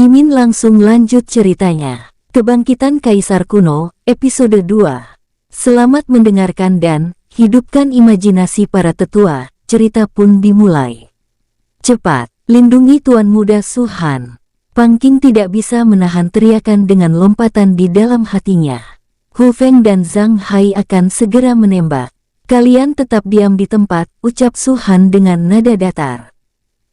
Mimin langsung lanjut ceritanya. Kebangkitan Kaisar Kuno, episode 2. Selamat mendengarkan dan hidupkan imajinasi para tetua, cerita pun dimulai. Cepat, lindungi Tuan Muda Su Han. Pang Qing tidak bisa menahan teriakan dengan lompatan di dalam hatinya. Hu Feng dan Zhang Hai akan segera menembak. Kalian tetap diam di tempat, ucap Su Han dengan nada datar.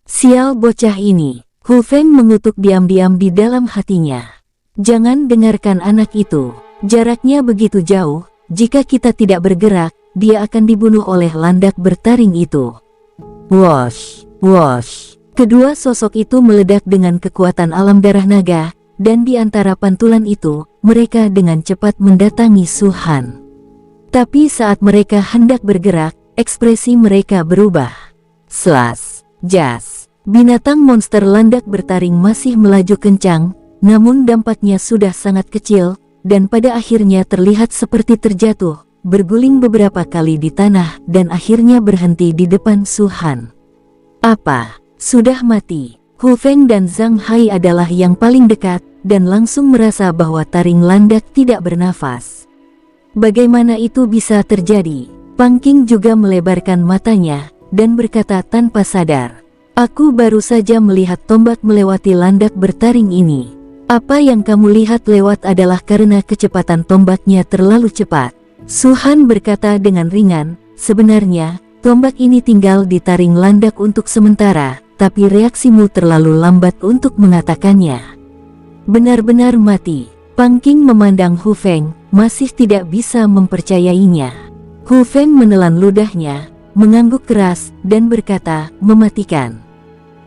Sial bocah ini. Hu Feng mengutuk diam-diam di dalam hatinya. Jangan dengarkan anak itu. Jaraknya begitu jauh, jika kita tidak bergerak, dia akan dibunuh oleh landak bertaring itu. Wosh, wosh. Kedua sosok itu meledak dengan kekuatan alam darah naga, dan di antara pantulan itu, mereka dengan cepat mendatangi Su Han. Tapi saat mereka hendak bergerak, ekspresi mereka berubah. Slash, jas. Binatang monster landak bertaring masih melaju kencang, namun dampaknya sudah sangat kecil, dan pada akhirnya terlihat seperti terjatuh, berguling beberapa kali di tanah dan akhirnya berhenti di depan Su Han. Apa? Sudah mati? Hu Feng dan Zhang Hai adalah yang paling dekat, dan langsung merasa bahwa taring landak tidak bernafas. Bagaimana itu bisa terjadi? Pang Qing juga melebarkan matanya, dan berkata tanpa sadar. Aku baru saja melihat tombak melewati landak bertaring ini. Apa yang kamu lihat lewat adalah karena kecepatan tombaknya terlalu cepat. Su Han berkata dengan ringan, sebenarnya, tombak ini tinggal di taring landak untuk sementara, tapi reaksimu terlalu lambat untuk mengatakannya. Benar-benar mati. Pang Qing memandang Hu Feng, masih tidak bisa mempercayainya. Hu Feng menelan ludahnya, mengangguk keras, dan berkata, mematikan.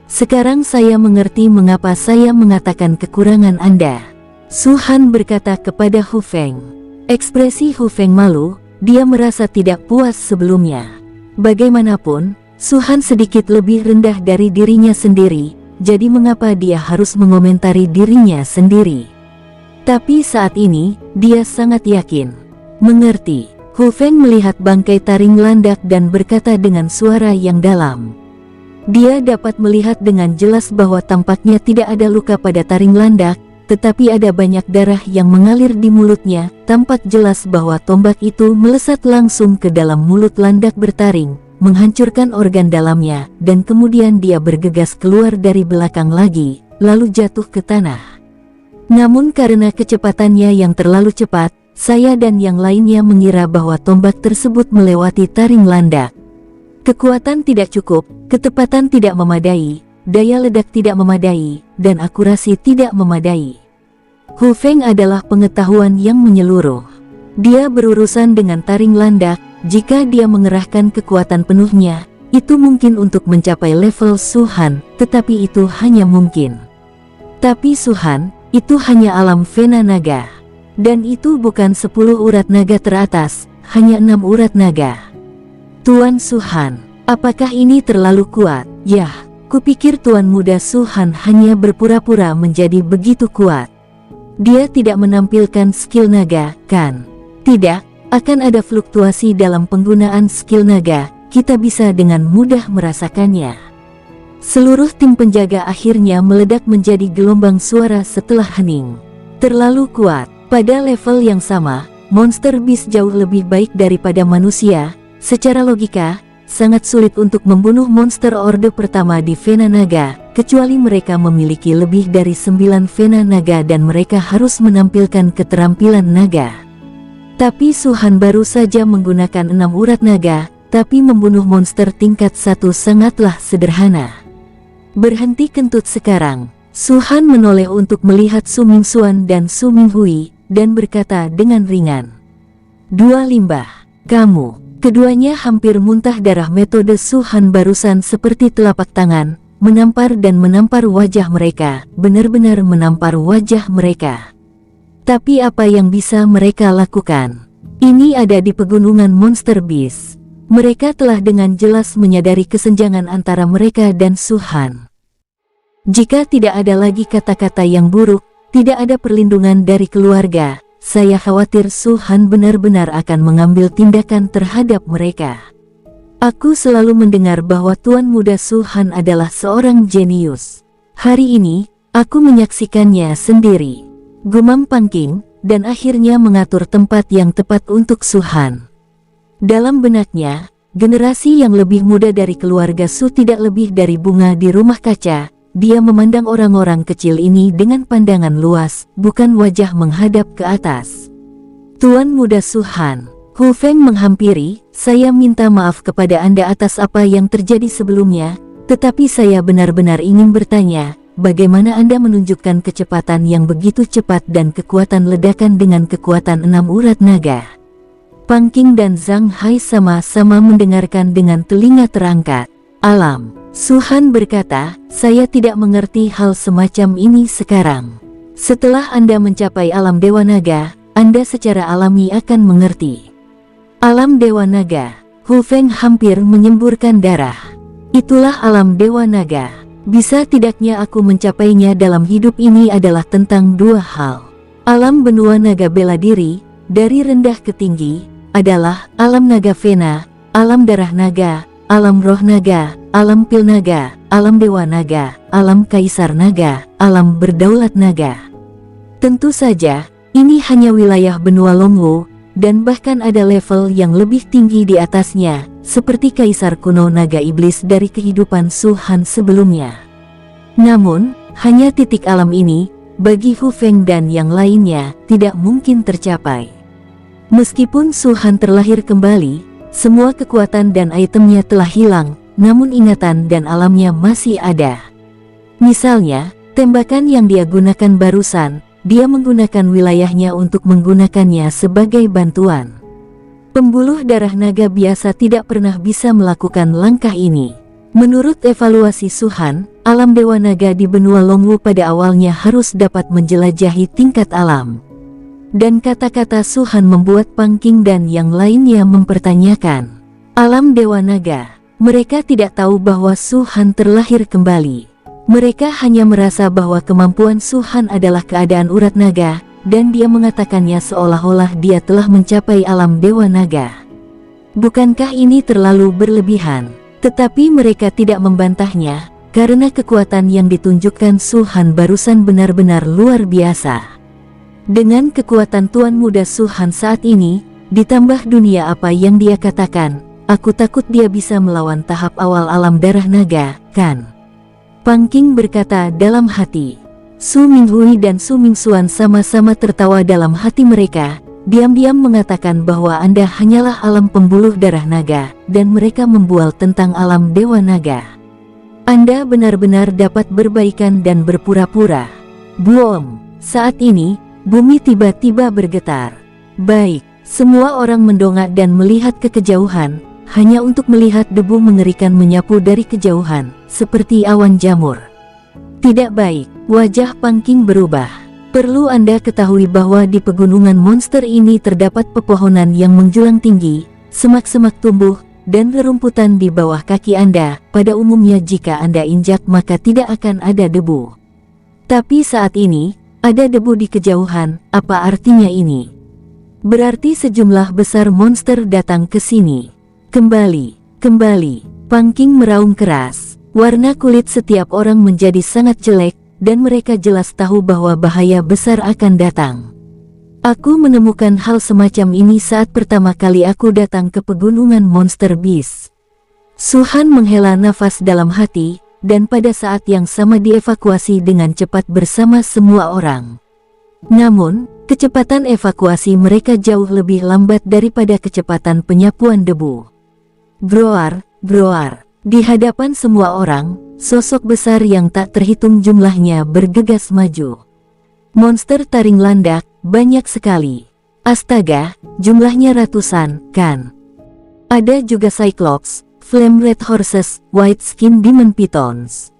Sekarang saya mengerti mengapa saya mengatakan kekurangan Anda. Su Han berkata kepada Hu Feng. Ekspresi Hu Feng malu, dia merasa tidak puas sebelumnya. Bagaimanapun, Su Han sedikit lebih rendah dari dirinya sendiri, jadi mengapa dia harus mengomentari dirinya sendiri? Tapi saat ini, dia sangat yakin. Mengerti. Hu Feng melihat bangkai taring landak dan berkata dengan suara yang dalam. Dia dapat melihat dengan jelas bahwa tampaknya tidak ada luka pada taring landak, tetapi ada banyak darah yang mengalir di mulutnya. Tampak jelas bahwa tombak itu melesat langsung ke dalam mulut landak bertaring, menghancurkan organ dalamnya, dan kemudian dia bergegas keluar dari belakang lagi, lalu jatuh ke tanah. Namun karena kecepatannya yang terlalu cepat, saya dan yang lainnya mengira bahwa tombak tersebut melewati taring landak. Kekuatan tidak cukup, ketepatan tidak memadai, daya ledak tidak memadai, dan akurasi tidak memadai. Hu Feng adalah pengetahuan yang menyeluruh. Dia berurusan dengan taring landak, jika dia mengerahkan kekuatan penuhnya, itu mungkin untuk mencapai level Su Han, tetapi itu hanya mungkin. Tapi Su Han, itu hanya alam Vena naga. Dan itu bukan 10 urat naga teratas, hanya 6 urat naga. Tuan Su Han, apakah ini terlalu kuat? Yah, kupikir Tuan Muda Su Han hanya berpura-pura menjadi begitu kuat. Dia tidak menampilkan skill naga, kan? Tidak, akan ada fluktuasi dalam penggunaan skill naga, kita bisa dengan mudah merasakannya. Seluruh tim penjaga akhirnya meledak menjadi gelombang suara setelah hening. Terlalu kuat. Pada level yang sama, monster beast jauh lebih baik daripada manusia. Secara logika, sangat sulit untuk membunuh monster orde pertama di Vena Naga, kecuali mereka memiliki lebih dari 9 Vena Naga dan mereka harus menampilkan keterampilan naga. Tapi Su Han baru saja menggunakan 6 urat naga, tapi membunuh monster tingkat 1 sangatlah sederhana. Berhenti kentut sekarang. Su Han menoleh untuk melihat Su Mingxuan dan Su Minghui, dan berkata dengan ringan. Dua limbah, kamu. Keduanya hampir muntah darah. Metode Su Han barusan seperti telapak tangan, menampar dan menampar wajah mereka, benar-benar menampar wajah mereka. Tapi apa yang bisa mereka lakukan? Ini ada di pegunungan Monster Beast. Mereka telah dengan jelas menyadari kesenjangan antara mereka dan Su Han. Jika tidak ada lagi kata-kata yang buruk, tidak ada perlindungan dari keluarga, saya khawatir Su Han benar-benar akan mengambil tindakan terhadap mereka. Aku selalu mendengar bahwa Tuan Muda Su Han adalah seorang jenius. Hari ini, Aku menyaksikannya sendiri, gumam Pangking, dan akhirnya mengatur tempat yang tepat untuk Su-han. Dalam benaknya, generasi yang lebih muda dari keluarga Su tidak lebih dari bunga di rumah kaca. Dia memandang orang-orang kecil ini dengan pandangan luas, bukan wajah menghadap ke atas. Tuan muda Su-han, Hu Feng menghampiri, saya minta maaf kepada Anda atas apa yang terjadi sebelumnya, tetapi saya benar-benar ingin bertanya, bagaimana Anda menunjukkan kecepatan yang begitu cepat dan kekuatan ledakan dengan kekuatan 6 urat naga? Pangking dan Zhang Hai sama-sama mendengarkan dengan telinga terangkat. Alam, Su-han berkata, saya tidak mengerti hal semacam ini sekarang. Setelah Anda mencapai alam Dewa Naga, Anda secara alami akan mengerti. Alam Dewa Naga, Hu Feng hampir menyemburkan darah. Itulah alam Dewa Naga. Bisa tidaknya aku mencapainya dalam hidup ini adalah tentang dua hal. Alam benua naga bela diri, dari rendah ke tinggi, adalah alam naga Vena, alam darah naga, alam roh naga, alam pil naga, alam dewa naga, alam kaisar naga, alam berdaulat naga. Tentu saja, ini hanya wilayah benua Longwu, dan bahkan ada level yang lebih tinggi di atasnya, seperti kaisar kuno naga iblis dari kehidupan Su-han sebelumnya. Namun, hanya titik alam ini, bagi Hu Feng dan yang lainnya, tidak mungkin tercapai. Meskipun Su-han terlahir kembali, semua kekuatan dan itemnya telah hilang, namun ingatan dan alamnya masih ada. Misalnya, tembakan yang dia gunakan barusan, dia menggunakan wilayahnya untuk menggunakannya sebagai bantuan. Pembuluh darah naga biasa tidak pernah bisa melakukan langkah ini. Menurut evaluasi Su-han, alam Dewa Naga di benua Longwu pada awalnya harus dapat menjelajahi tingkat alam. Dan kata-kata Su-han membuat Pangking dan yang lainnya mempertanyakan. Alam Dewa Naga, mereka tidak tahu bahwa Su-han terlahir kembali. Mereka hanya merasa bahwa kemampuan Su-han adalah keadaan urat naga, dan dia mengatakannya seolah-olah dia telah mencapai alam Dewa Naga. Bukankah ini terlalu berlebihan? Tetapi mereka tidak membantahnya, karena kekuatan yang ditunjukkan Su-han barusan benar-benar luar biasa. Dengan kekuatan Tuan Muda Su-han saat ini, ditambah dunia apa yang dia katakan, aku takut dia bisa melawan tahap awal alam darah naga, kan? Pangking berkata dalam hati. Su Minghui dan Su Mingxuan sama-sama tertawa dalam hati mereka, diam-diam mengatakan bahwa Anda hanyalah alam pembuluh darah naga, dan mereka membual tentang alam Dewa Naga. Anda benar-benar dapat berbaikan dan berpura-pura. Boom! Saat ini, bumi tiba-tiba bergetar. Baik, semua orang mendongak dan melihat ke kejauhan, hanya untuk melihat debu mengerikan menyapu dari kejauhan, seperti awan jamur. Tidak baik, wajah Pangking berubah. Perlu Anda ketahui bahwa di pegunungan monster ini terdapat pepohonan yang menjulang tinggi, semak-semak tumbuh, dan rerumputan di bawah kaki Anda. Pada umumnya jika Anda injak maka tidak akan ada debu. Tapi saat ini, ada debu di kejauhan. Apa artinya ini? Berarti sejumlah besar monster datang ke sini. Kembali. Pangking meraung keras. Warna kulit setiap orang menjadi sangat jelek, dan mereka jelas tahu bahwa bahaya besar akan datang. Aku menemukan hal semacam ini saat pertama kali aku datang ke pegunungan Monster Beast. Su-han menghela nafas dalam hati, dan pada saat yang sama dievakuasi dengan cepat bersama semua orang. Namun, kecepatan evakuasi mereka jauh lebih lambat daripada kecepatan penyapuan debu. Groar. Di hadapan semua orang, sosok besar yang tak terhitung jumlahnya bergegas maju. Monster taring landak, banyak sekali. Astaga, jumlahnya ratusan, kan? Ada juga Cyclops, Flame Red Horses, White Skin Demon Pythons.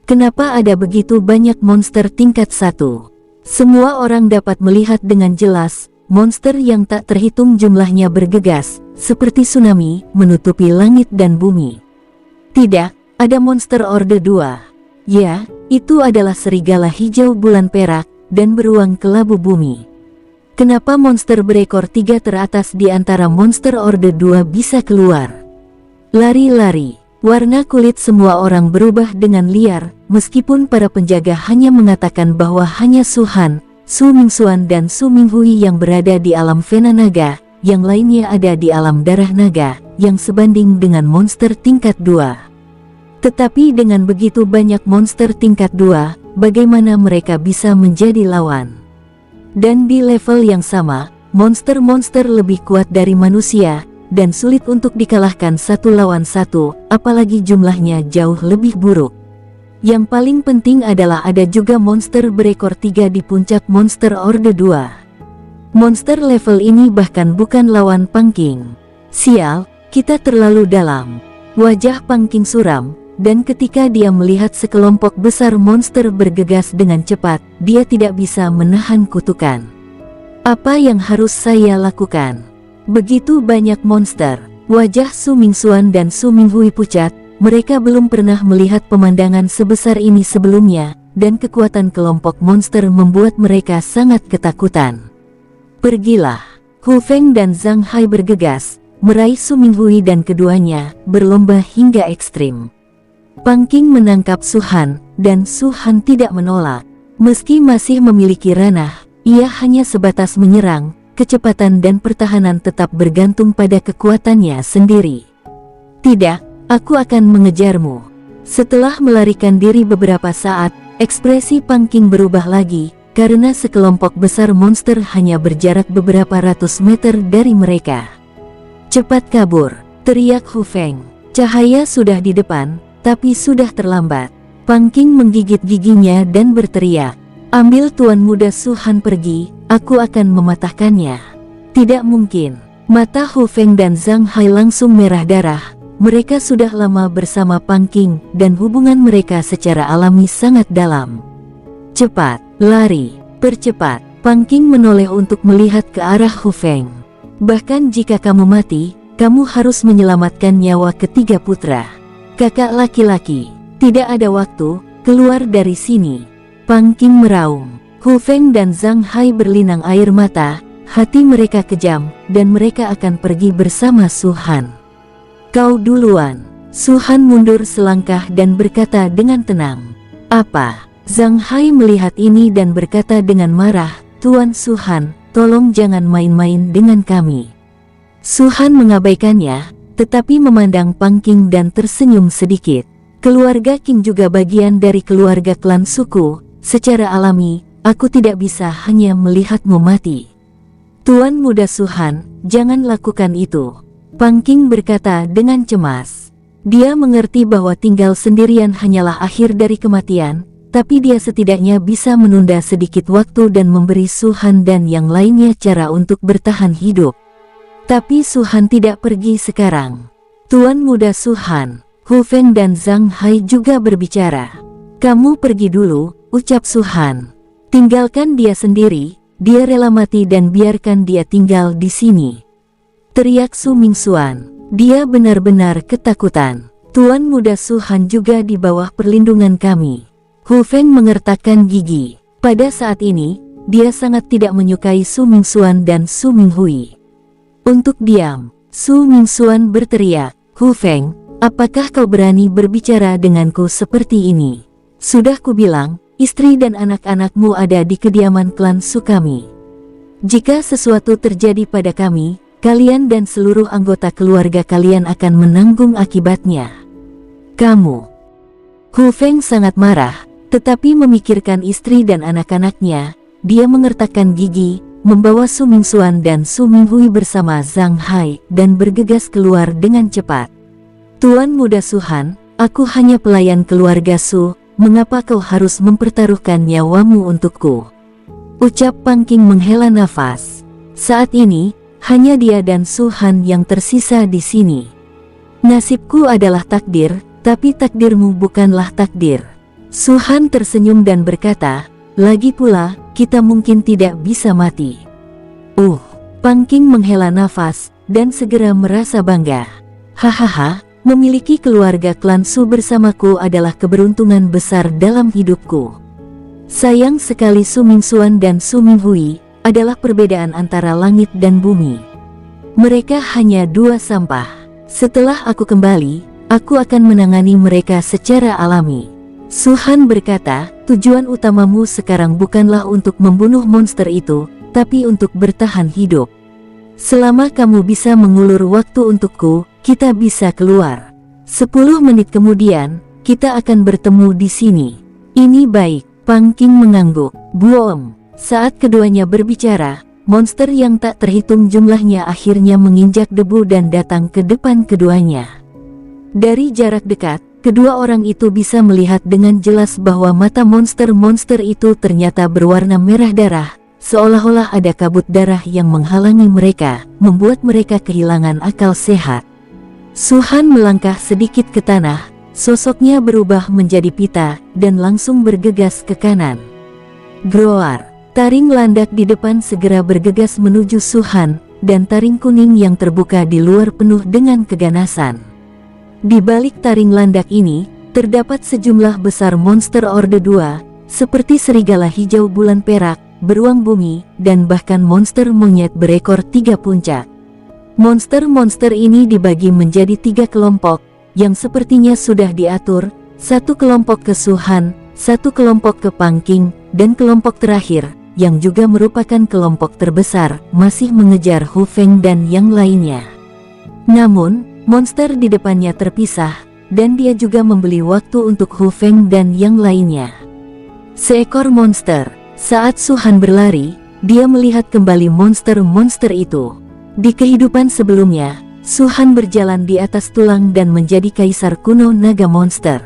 Kenapa ada begitu banyak monster tingkat 1? Semua orang dapat melihat dengan jelas, monster yang tak terhitung jumlahnya bergegas, seperti tsunami, menutupi langit dan bumi. Tidak, ada monster Orde 2. Ya, itu adalah serigala hijau bulan perak, dan beruang kelabu bumi. Kenapa monster berekor 3 teratas di antara monster Orde 2 bisa keluar? Lari. Warna kulit semua orang berubah dengan liar, meskipun para penjaga hanya mengatakan bahwa hanya Su Han, Su Mingxuan dan Su Minghui yang berada di alam Vena Naga, yang lainnya ada di alam darah naga, yang sebanding dengan monster tingkat 2. Tetapi dengan begitu banyak monster tingkat 2, bagaimana mereka bisa menjadi lawan? Dan di level yang sama, monster-monster lebih kuat dari manusia, dan sulit untuk dikalahkan satu lawan satu, apalagi jumlahnya jauh lebih buruk. Yang paling penting adalah ada juga monster berekor 3 di puncak monster Orde 2. Monster level ini bahkan bukan lawan Pang Qing. Sial, kita terlalu dalam. Wajah Pang Qing suram, dan ketika dia melihat sekelompok besar monster bergegas dengan cepat, dia tidak bisa menahan kutukan. Apa yang harus saya lakukan? Begitu banyak monster. Wajah Su Mingxuan dan Su Minghui pucat, mereka belum pernah melihat pemandangan sebesar ini sebelumnya, dan kekuatan kelompok monster membuat mereka sangat ketakutan. Pergilah. Hu Feng dan Zhang Hai bergegas, meraih Su Minghui dan keduanya berlomba hingga ekstrim. Pang Qing menangkap Su Han, dan Su Han tidak menolak. Meski masih memiliki ranah, ia hanya sebatas menyerang, kecepatan dan pertahanan tetap bergantung pada kekuatannya sendiri. Tidak, aku akan mengejarmu. Setelah melarikan diri beberapa saat, ekspresi Pang Qing berubah lagi, karena sekelompok besar monster hanya berjarak beberapa ratus meter dari mereka. Cepat kabur, teriak Hu Feng. Cahaya sudah di depan, tapi sudah terlambat. Pang Qing menggigit giginya dan berteriak, "Ambil Tuan Muda Su Han pergi, aku akan mematahkannya." Tidak mungkin. Mata Hu Feng dan Zhang Hai langsung merah darah. Mereka sudah lama bersama Pang Qing, dan hubungan mereka secara alami sangat dalam. Cepat, lari, percepat. Pang Qing menoleh untuk melihat ke arah Hu Feng. Bahkan jika kamu mati, kamu harus menyelamatkan nyawa ketiga putra. Kakak laki-laki, tidak ada waktu, keluar dari sini. Pang Qing meraung. Hu Feng dan Zhang Hai berlinang air mata, hati mereka kejam, dan mereka akan pergi bersama Su Han. Kau duluan. Su Han mundur selangkah dan berkata dengan tenang. Apa? Zhang Hai melihat ini dan berkata dengan marah, "Tuan Su Han, tolong jangan main-main dengan kami." Su Han mengabaikannya, tetapi memandang Pang Qing dan tersenyum sedikit. Keluarga Qing juga bagian dari keluarga klan suku. Secara alami, aku tidak bisa hanya melihatmu mati. Tuan Muda Su Han, jangan lakukan itu. Pang Qing berkata dengan cemas. Dia mengerti bahwa tinggal sendirian hanyalah akhir dari kematian, tapi dia setidaknya bisa menunda sedikit waktu dan memberi Su Han dan yang lainnya cara untuk bertahan hidup. Tapi Su Han tidak pergi sekarang. Tuan Muda Su Han, Hu Feng dan Zhang Hai juga berbicara. Kamu pergi dulu, ucap Su Han. Tinggalkan dia sendiri, dia rela mati dan biarkan dia tinggal di sini. Teriak Su Mingxuan. Dia benar-benar ketakutan. Tuan Muda Su Han juga di bawah perlindungan kami. Hu Feng mengertakkan gigi. Pada saat ini, dia sangat tidak menyukai Su Mingxuan dan Su Minghui. Untuk diam, Su Mingxuan berteriak, "Hu Feng, apakah kau berani berbicara denganku seperti ini? Sudah kubilang, istri dan anak-anakmu ada di kediaman klan Su kami. Jika sesuatu terjadi pada kami, kalian dan seluruh anggota keluarga kalian akan menanggung akibatnya." Kamu. Hu Feng sangat marah, tetapi memikirkan istri dan anak-anaknya, dia mengertakkan gigi, membawa Su Mingxuan dan Su Minghui bersama Zhang Hai, dan bergegas keluar dengan cepat. Tuan Muda Su Han, aku hanya pelayan keluarga Su, mengapa kau harus mempertaruhkan nyawamu untukku? Ucap Pang Qing menghela nafas. Saat ini, hanya dia dan Su Han yang tersisa di sini. Nasibku adalah takdir, tapi takdirmu bukanlah takdir. Su Han tersenyum dan berkata, lagi pula, kita mungkin tidak bisa mati. Pang Qing menghela nafas, dan segera merasa bangga. Hahaha, memiliki keluarga klan Su bersamaku adalah keberuntungan besar dalam hidupku. Sayang sekali Su Mingxuan dan Su Minghui adalah perbedaan antara langit dan bumi. Mereka hanya dua sampah. Setelah aku kembali, Aku akan menangani mereka secara alami. Su-han berkata, tujuan utamamu sekarang bukanlah untuk membunuh monster itu, tapi untuk bertahan hidup. Selama kamu bisa mengulur waktu untukku, kita bisa keluar. 10 menit kemudian, kita akan bertemu di sini. Ini baik, Pang Qing mengangguk. Boom. Saat keduanya berbicara, monster yang tak terhitung jumlahnya akhirnya menginjak debu dan datang ke depan keduanya. Dari jarak dekat, kedua orang itu bisa melihat dengan jelas bahwa mata monster-monster itu ternyata berwarna merah darah, seolah-olah ada kabut darah yang menghalangi mereka, membuat mereka kehilangan akal sehat. Su-han melangkah sedikit ke tanah, sosoknya berubah menjadi pita, dan langsung bergegas ke kanan. Groar. Taring landak di depan segera bergegas menuju Su-han, dan taring kuning yang terbuka di luar penuh dengan keganasan. Di balik taring landak ini, terdapat sejumlah besar monster Orde 2, seperti serigala hijau bulan perak, beruang bumi, dan bahkan monster monyet berekor 3 puncak. Monster-monster ini dibagi menjadi 3 kelompok, yang sepertinya sudah diatur, 1 kelompok ke Su-han, 1 kelompok ke Pang Qing, dan kelompok terakhir, yang juga merupakan kelompok terbesar, masih mengejar Hu Feng dan yang lainnya. Namun, monster di depannya terpisah, dan dia juga membeli waktu untuk Hu Feng dan yang lainnya. Seekor monster. Saat Su-han berlari, dia melihat kembali monster-monster itu. Di kehidupan sebelumnya, Su-han berjalan di atas tulang dan menjadi kaisar kuno naga monster.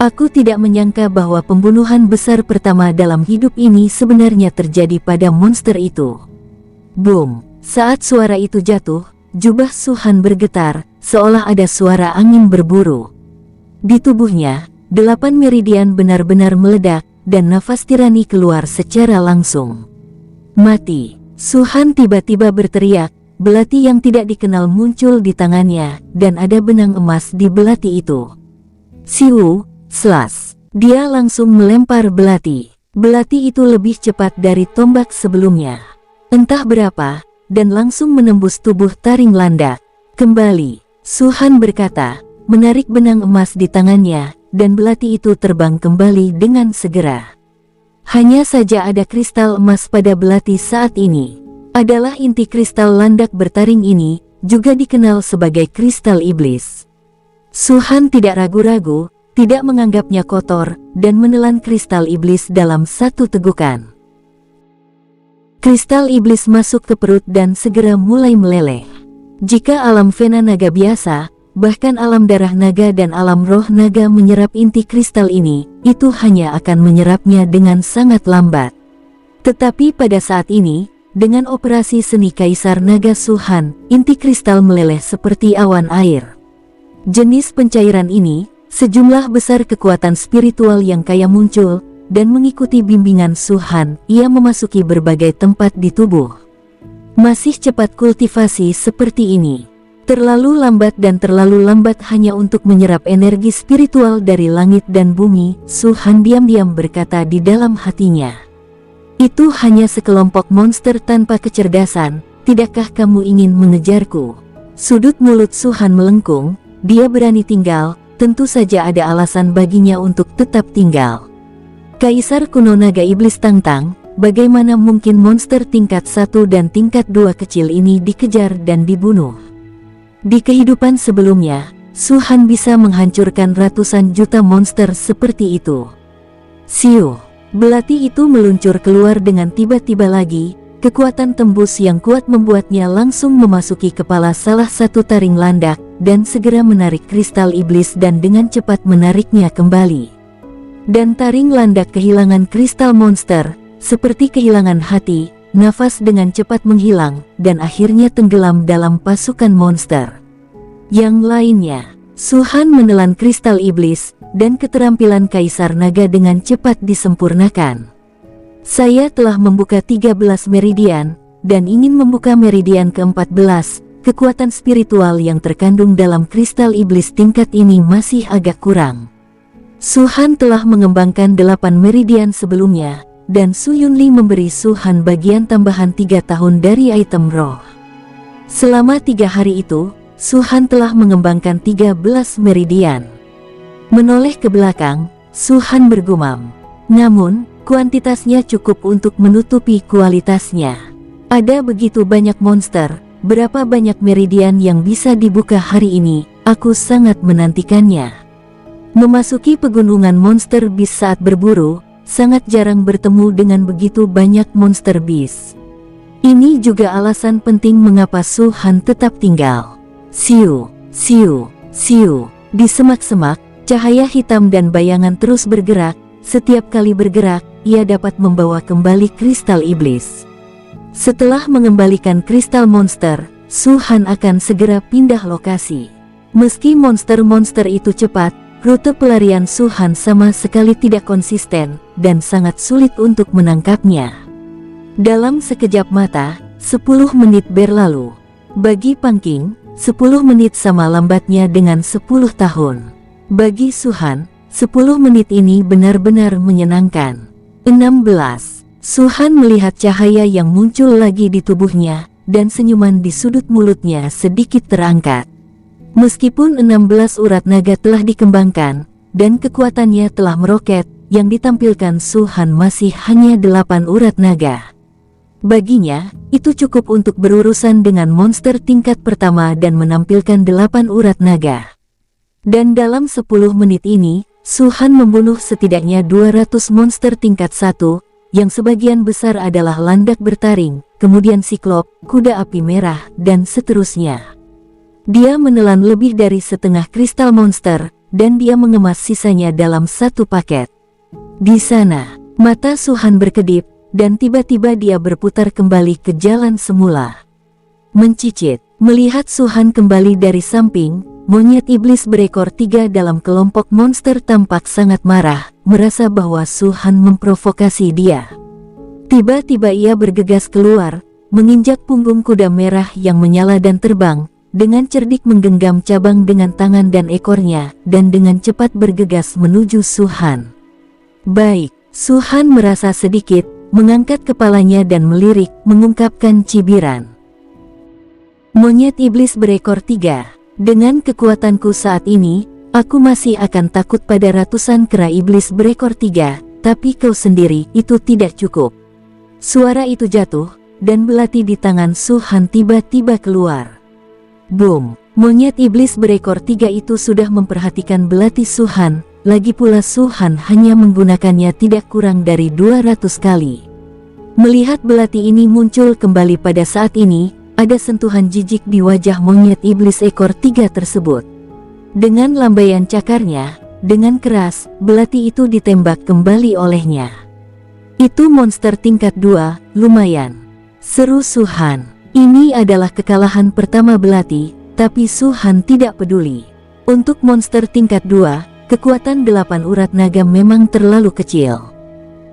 Aku tidak menyangka bahwa pembunuhan besar pertama dalam hidup ini sebenarnya terjadi pada monster itu. Boom! Saat suara itu jatuh, jubah Su-han bergetar, seolah ada suara angin berburu. Di tubuhnya, 8 meridian benar-benar meledak, dan nafas tirani keluar secara langsung. Mati! Su-han tiba-tiba berteriak, belati yang tidak dikenal muncul di tangannya, dan ada benang emas di belati itu. Siu! Slash! Dia langsung melempar belati. Belati itu lebih cepat dari tombak sebelumnya. Entah berapa, dan langsung menembus tubuh taring landak. Kembali, Su-han berkata, menarik benang emas di tangannya, dan belati itu terbang kembali dengan segera. Hanya saja ada kristal emas pada belati saat ini. Adalah inti kristal landak bertaring ini, juga dikenal sebagai kristal iblis. Su-han tidak ragu-ragu, tidak menganggapnya kotor, dan menelan kristal iblis dalam satu tegukan. Kristal iblis masuk ke perut dan segera mulai meleleh. Jika alam vena naga biasa, bahkan alam darah naga dan alam roh naga menyerap inti kristal ini, itu hanya akan menyerapnya dengan sangat lambat. Tetapi pada saat ini, dengan operasi seni Kaisar Naga Su-han, inti kristal meleleh seperti awan air. Jenis pencairan ini, sejumlah besar kekuatan spiritual yang kaya muncul, dan mengikuti bimbingan Su-han, ia memasuki berbagai tempat di tubuh. Masih cepat kultivasi seperti ini. Terlalu lambat dan terlalu lambat hanya untuk menyerap energi spiritual dari langit dan bumi, Su-han diam-diam berkata di dalam hatinya. Itu hanya sekelompok monster tanpa kecerdasan, tidakkah kamu ingin mengejarku? Sudut mulut Su-han melengkung, dia berani tinggal. Tentu saja ada alasan baginya untuk tetap tinggal. Kaisar kuno naga iblis Tang-tang, bagaimana mungkin monster tingkat 1 dan tingkat 2 kecil ini dikejar dan dibunuh? Di kehidupan sebelumnya, Su-han bisa menghancurkan ratusan juta monster seperti itu. Siu! Belati itu meluncur keluar dengan tiba-tiba lagi, kekuatan tembus yang kuat membuatnya langsung memasuki kepala salah satu taring landak, dan segera menarik kristal iblis dan dengan cepat menariknya kembali. Dan taring landak kehilangan kristal monster, seperti kehilangan hati, nafas dengan cepat menghilang, dan akhirnya tenggelam dalam pasukan monster. Yang lainnya, Su-han menelan kristal iblis, dan keterampilan Kaisar Naga dengan cepat disempurnakan. Saya telah membuka 13 meridian, dan ingin membuka meridian ke-14, kekuatan spiritual yang terkandung dalam kristal iblis tingkat ini masih agak kurang. Su-han telah mengembangkan 8 meridian sebelumnya, dan Su Yunli memberi Su-han bagian tambahan 3 tahun dari item roh. Selama 3 hari itu, Su-han telah mengembangkan 13 meridian. Menoleh ke belakang, Su-han bergumam. Namun, kuantitasnya cukup untuk menutupi kualitasnya. Ada begitu banyak monster, berapa banyak meridian yang bisa dibuka hari ini, aku sangat menantikannya. Memasuki pegunungan monster beast saat berburu, sangat jarang bertemu dengan begitu banyak monster beast. Ini juga alasan penting mengapa Su-han tetap tinggal. Siu, siu, siu. Di semak-semak, cahaya hitam dan bayangan terus bergerak. Setiap kali bergerak, ia dapat membawa kembali kristal iblis. Setelah mengembalikan kristal monster, Su-han akan segera pindah lokasi. Meski monster-monster itu cepat, rute pelarian Su-han sama sekali tidak konsisten dan sangat sulit untuk menangkapnya. Dalam sekejap mata, 10 menit berlalu. Bagi Pangking, 10 menit sama lambatnya dengan 10 tahun. Bagi Su-han, 10 menit ini benar-benar menyenangkan. 16. Su-han melihat cahaya yang muncul lagi di tubuhnya, dan senyuman di sudut mulutnya sedikit terangkat. Meskipun 16 urat naga telah dikembangkan, dan kekuatannya telah meroket, yang ditampilkan Su-han masih hanya 8 urat naga. Baginya, itu cukup untuk berurusan dengan monster tingkat pertama dan menampilkan 8 urat naga. Dan dalam 10 menit ini, Su-han membunuh setidaknya 200 monster tingkat 1, yang sebagian besar adalah landak bertaring, kemudian siklop, kuda api merah, dan seterusnya. Dia menelan lebih dari setengah kristal monster, dan dia mengemas sisanya dalam satu paket. Di sana, mata Su-han berkedip, dan tiba-tiba dia berputar kembali ke jalan semula. Mencicit, melihat Su-han kembali dari samping, monyet iblis berekor 3 dalam kelompok monster tampak sangat marah, merasa bahwa Su-han memprovokasi dia. Tiba-tiba ia bergegas keluar, menginjak punggung kuda merah yang menyala dan terbang, dengan cerdik menggenggam cabang dengan tangan dan ekornya, dan dengan cepat bergegas menuju Su-han. Baik, Su-han merasa sedikit, mengangkat kepalanya dan melirik, mengungkapkan cibiran. Monyet iblis berekor 3, dengan kekuatanku saat ini, aku masih akan takut pada ratusan kera iblis berekor 3, tapi kau sendiri, itu tidak cukup. Suara itu jatuh, dan belati di tangan Su-han tiba-tiba keluar. Boom! Monyet iblis berekor 3 itu sudah memperhatikan belati Su-han, lagi pula Su-han hanya menggunakannya tidak kurang dari 200 kali. Melihat belati ini muncul kembali pada saat ini, ada sentuhan jijik di wajah monyet iblis ekor 3 tersebut. Dengan lambaian cakarnya, dengan keras, belati itu ditembak kembali olehnya. Itu monster tingkat 2, lumayan. Seru Su-han. Ini adalah kekalahan pertama belati, tapi Su-han tidak peduli. Untuk monster tingkat 2, kekuatan 8 urat naga memang terlalu kecil.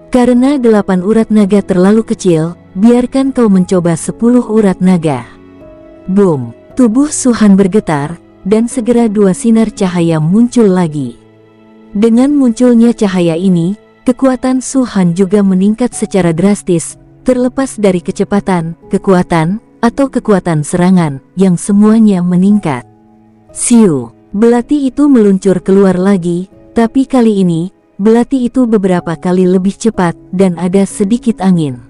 Karena 8 urat naga terlalu kecil, biarkan kau mencoba 10 urat naga. Boom! Tubuh Su-han bergetar, dan segera 2 sinar cahaya muncul lagi. Dengan munculnya cahaya ini, kekuatan Su-han juga meningkat secara drastis, terlepas dari kecepatan, kekuatan, atau kekuatan serangan, yang semuanya meningkat. Siu! Belati itu meluncur keluar lagi, tapi kali ini, belati itu beberapa kali lebih cepat, dan ada sedikit angin.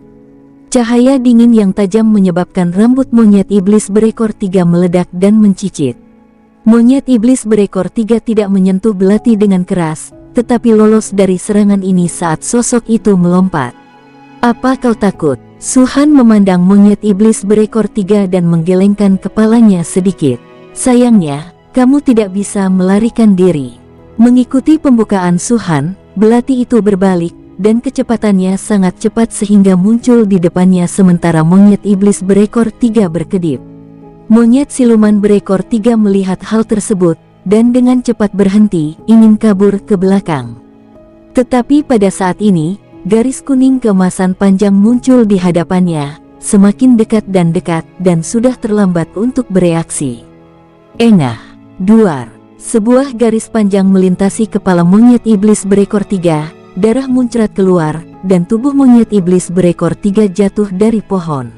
Cahaya dingin yang tajam menyebabkan rambut monyet iblis berekor 3 meledak dan mencicit. Monyet iblis berekor 3 tidak menyentuh belati dengan keras, tetapi lolos dari serangan ini saat sosok itu melompat. Apa kau takut? Su-han memandang monyet iblis berekor 3 dan menggelengkan kepalanya sedikit. Sayangnya, kamu tidak bisa melarikan diri. Mengikuti pembukaan Su-han, belati itu berbalik, dan kecepatannya sangat cepat sehingga muncul di depannya sementara monyet iblis berekor 3 berkedip. Monyet siluman berekor 3 melihat hal tersebut, dan dengan cepat berhenti, ingin kabur ke belakang. Tetapi pada saat ini, garis kuning keemasan panjang muncul di hadapannya, semakin dekat, dan sudah terlambat untuk bereaksi. Engah! Duar! Sebuah garis panjang melintasi kepala monyet iblis berekor 3, darah muncrat keluar, dan tubuh monyet iblis berekor 3 jatuh dari pohon.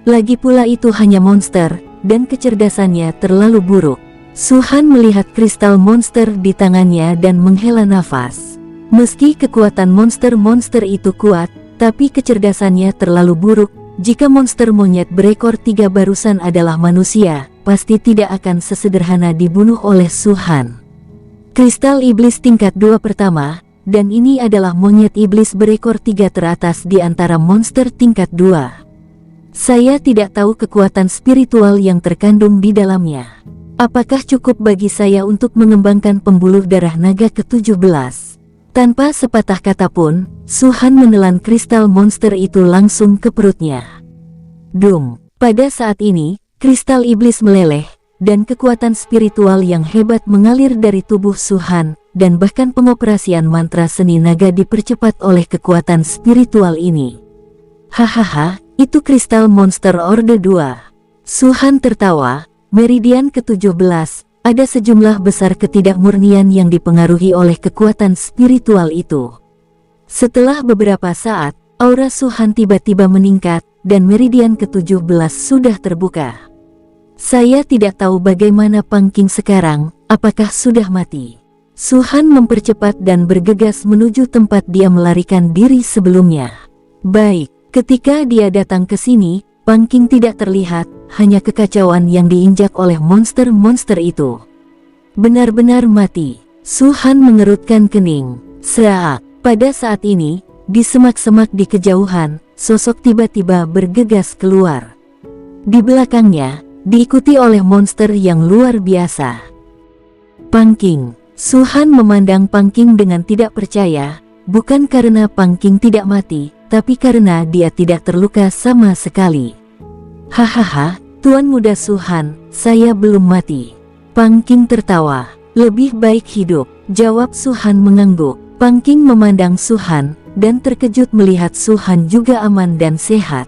Lagi pula itu hanya monster, dan kecerdasannya terlalu buruk. Su-han melihat kristal monster di tangannya dan menghela nafas. Meski kekuatan monster-monster itu kuat, tapi kecerdasannya terlalu buruk. Jika monster monyet berekor 3 barusan adalah manusia, pasti tidak akan sesederhana dibunuh oleh Su-han. Kristal iblis tingkat 2 pertama, dan ini adalah monyet iblis berekor 3 teratas di antara monster tingkat 2. Saya tidak tahu kekuatan spiritual yang terkandung di dalamnya. Apakah cukup bagi saya untuk mengembangkan pembuluh darah naga ke-17? Tanpa sepatah kata pun, Su-han menelan kristal monster itu langsung ke perutnya. Dum! Pada saat ini, kristal iblis meleleh, dan kekuatan spiritual yang hebat mengalir dari tubuh Su-han, dan bahkan pengoperasian mantra seni naga dipercepat oleh kekuatan spiritual ini. Hahaha, itu kristal monster Orde 2. Su-han tertawa. Meridian ke-17. Ada sejumlah besar ketidakmurnian yang dipengaruhi oleh kekuatan spiritual itu. Setelah beberapa saat, aura Su-han tiba-tiba meningkat, dan meridian ke-17 sudah terbuka. Saya tidak tahu bagaimana Pang Qing sekarang, apakah sudah mati? Su-han mempercepat dan bergegas menuju tempat dia melarikan diri sebelumnya. Baik, ketika dia datang ke sini, Pang Qing tidak terlihat, hanya kekacauan yang diinjak oleh monster-monster itu. Benar-benar mati. Su-han mengerutkan kening. Serak. Pada saat ini, di semak-semak di kejauhan, sosok tiba-tiba bergegas keluar. Di belakangnya, diikuti oleh monster yang luar biasa. Pang Qing. Su-han memandang Pang Qing dengan tidak percaya, bukan karena Pang Qing tidak mati, tapi karena dia tidak terluka sama sekali. Hahaha, Tuan Muda Su-han, saya belum mati. Pang Qing tertawa. Lebih baik hidup, jawab Su-han mengangguk. Pang Qing memandang Su-han, dan terkejut melihat Su-han juga aman dan sehat.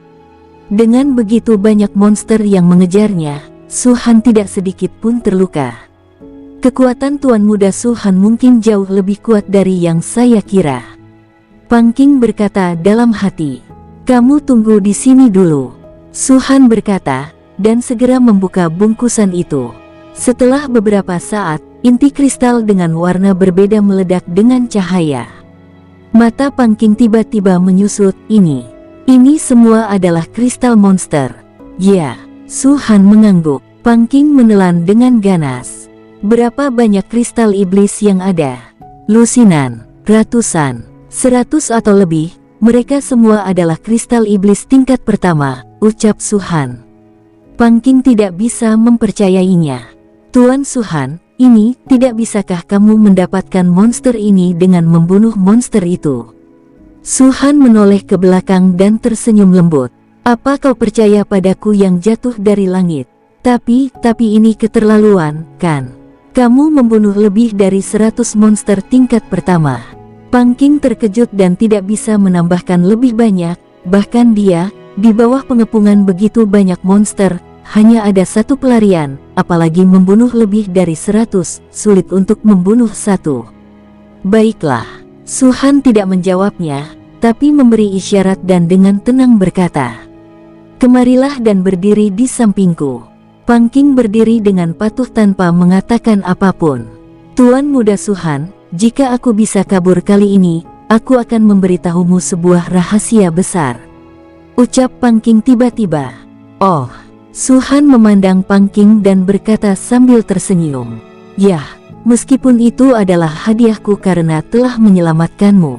Dengan begitu banyak monster yang mengejarnya, Su-han tidak sedikit pun terluka. Kekuatan Tuan Muda Su-han mungkin jauh lebih kuat dari yang saya kira. Pang Qing berkata dalam hati. Kamu tunggu di sini dulu. Su-han berkata, dan segera membuka bungkusan itu. Setelah beberapa saat, inti kristal dengan warna berbeda meledak dengan cahaya. Mata Pang Qing tiba-tiba menyusut, ini semua adalah kristal monster. Ya, Su-han mengangguk. Pang Qing menelan dengan ganas. Berapa banyak kristal iblis yang ada? Lusinan, ratusan, 100 atau lebih. Mereka semua adalah kristal iblis tingkat pertama, ucap Su-han. Pang Qing tidak bisa mempercayainya. Tuan Su-han, ini, tidak bisakah kamu mendapatkan monster ini dengan membunuh monster itu? Su-han menoleh ke belakang dan tersenyum lembut. Apa kau percaya padaku yang jatuh dari langit? Tapi ini keterlaluan, kan? Kamu membunuh lebih dari 100 monster tingkat pertama. Pang Qing terkejut dan tidak bisa menambahkan lebih banyak, bahkan dia, di bawah pengepungan begitu banyak monster, hanya ada satu pelarian, apalagi membunuh lebih dari 100, sulit untuk membunuh satu. Baiklah, Su-han tidak menjawabnya, tapi memberi isyarat dan dengan tenang berkata, kemarilah dan berdiri di sampingku. Pang Qing berdiri dengan patuh tanpa mengatakan apapun. Tuan Muda Su-han, jika aku bisa kabur kali ini, aku akan memberitahumu sebuah rahasia besar. Ucap Pang Qing tiba-tiba. Oh, Su-han memandang Pang Qing dan berkata sambil tersenyum. Yah, meskipun itu adalah hadiahku karena telah menyelamatkanmu.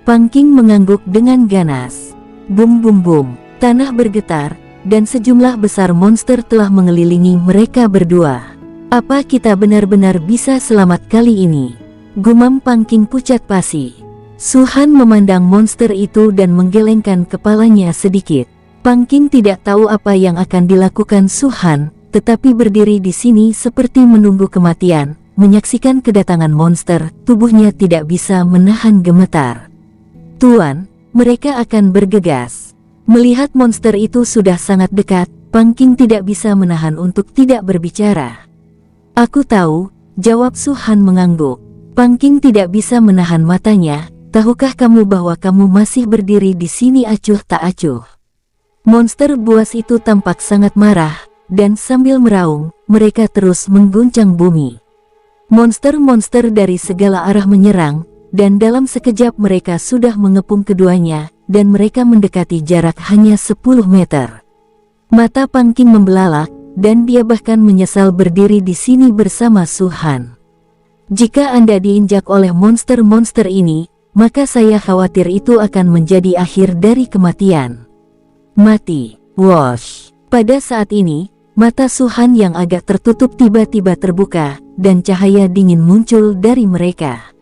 Pang Qing mengangguk dengan ganas. Bum bum bum, tanah bergetar, dan sejumlah besar monster telah mengelilingi mereka berdua. Apa kita benar-benar bisa selamat kali ini? Gumam Pang Qing pucat pasi. Su-han memandang monster itu dan menggelengkan kepalanya sedikit. Pang Qing tidak tahu apa yang akan dilakukan Su-han, tetapi berdiri di sini seperti menunggu kematian, menyaksikan kedatangan monster, tubuhnya tidak bisa menahan gemetar. Tuan, mereka akan bergegas. Melihat monster itu sudah sangat dekat, Pang Qing tidak bisa menahan untuk tidak berbicara. Aku tahu, jawab Su-han mengangguk. Pang Qing tidak bisa menahan matanya. Tahukah kamu bahwa kamu masih berdiri di sini acuh tak acuh? Monster buas itu tampak sangat marah, dan sambil meraung, mereka terus mengguncang bumi. Monster-monster dari segala arah menyerang, dan dalam sekejap mereka sudah mengepung keduanya, dan mereka mendekati jarak hanya 10 meter. Mata Pang Qing membelalak, dan dia bahkan menyesal berdiri di sini bersama Su Han. Jika Anda diinjak oleh monster-monster ini, maka saya khawatir itu akan menjadi akhir dari kematian. Mati. Wosh. Pada saat ini, mata Su Han yang agak tertutup tiba-tiba terbuka, dan cahaya dingin muncul dari mereka.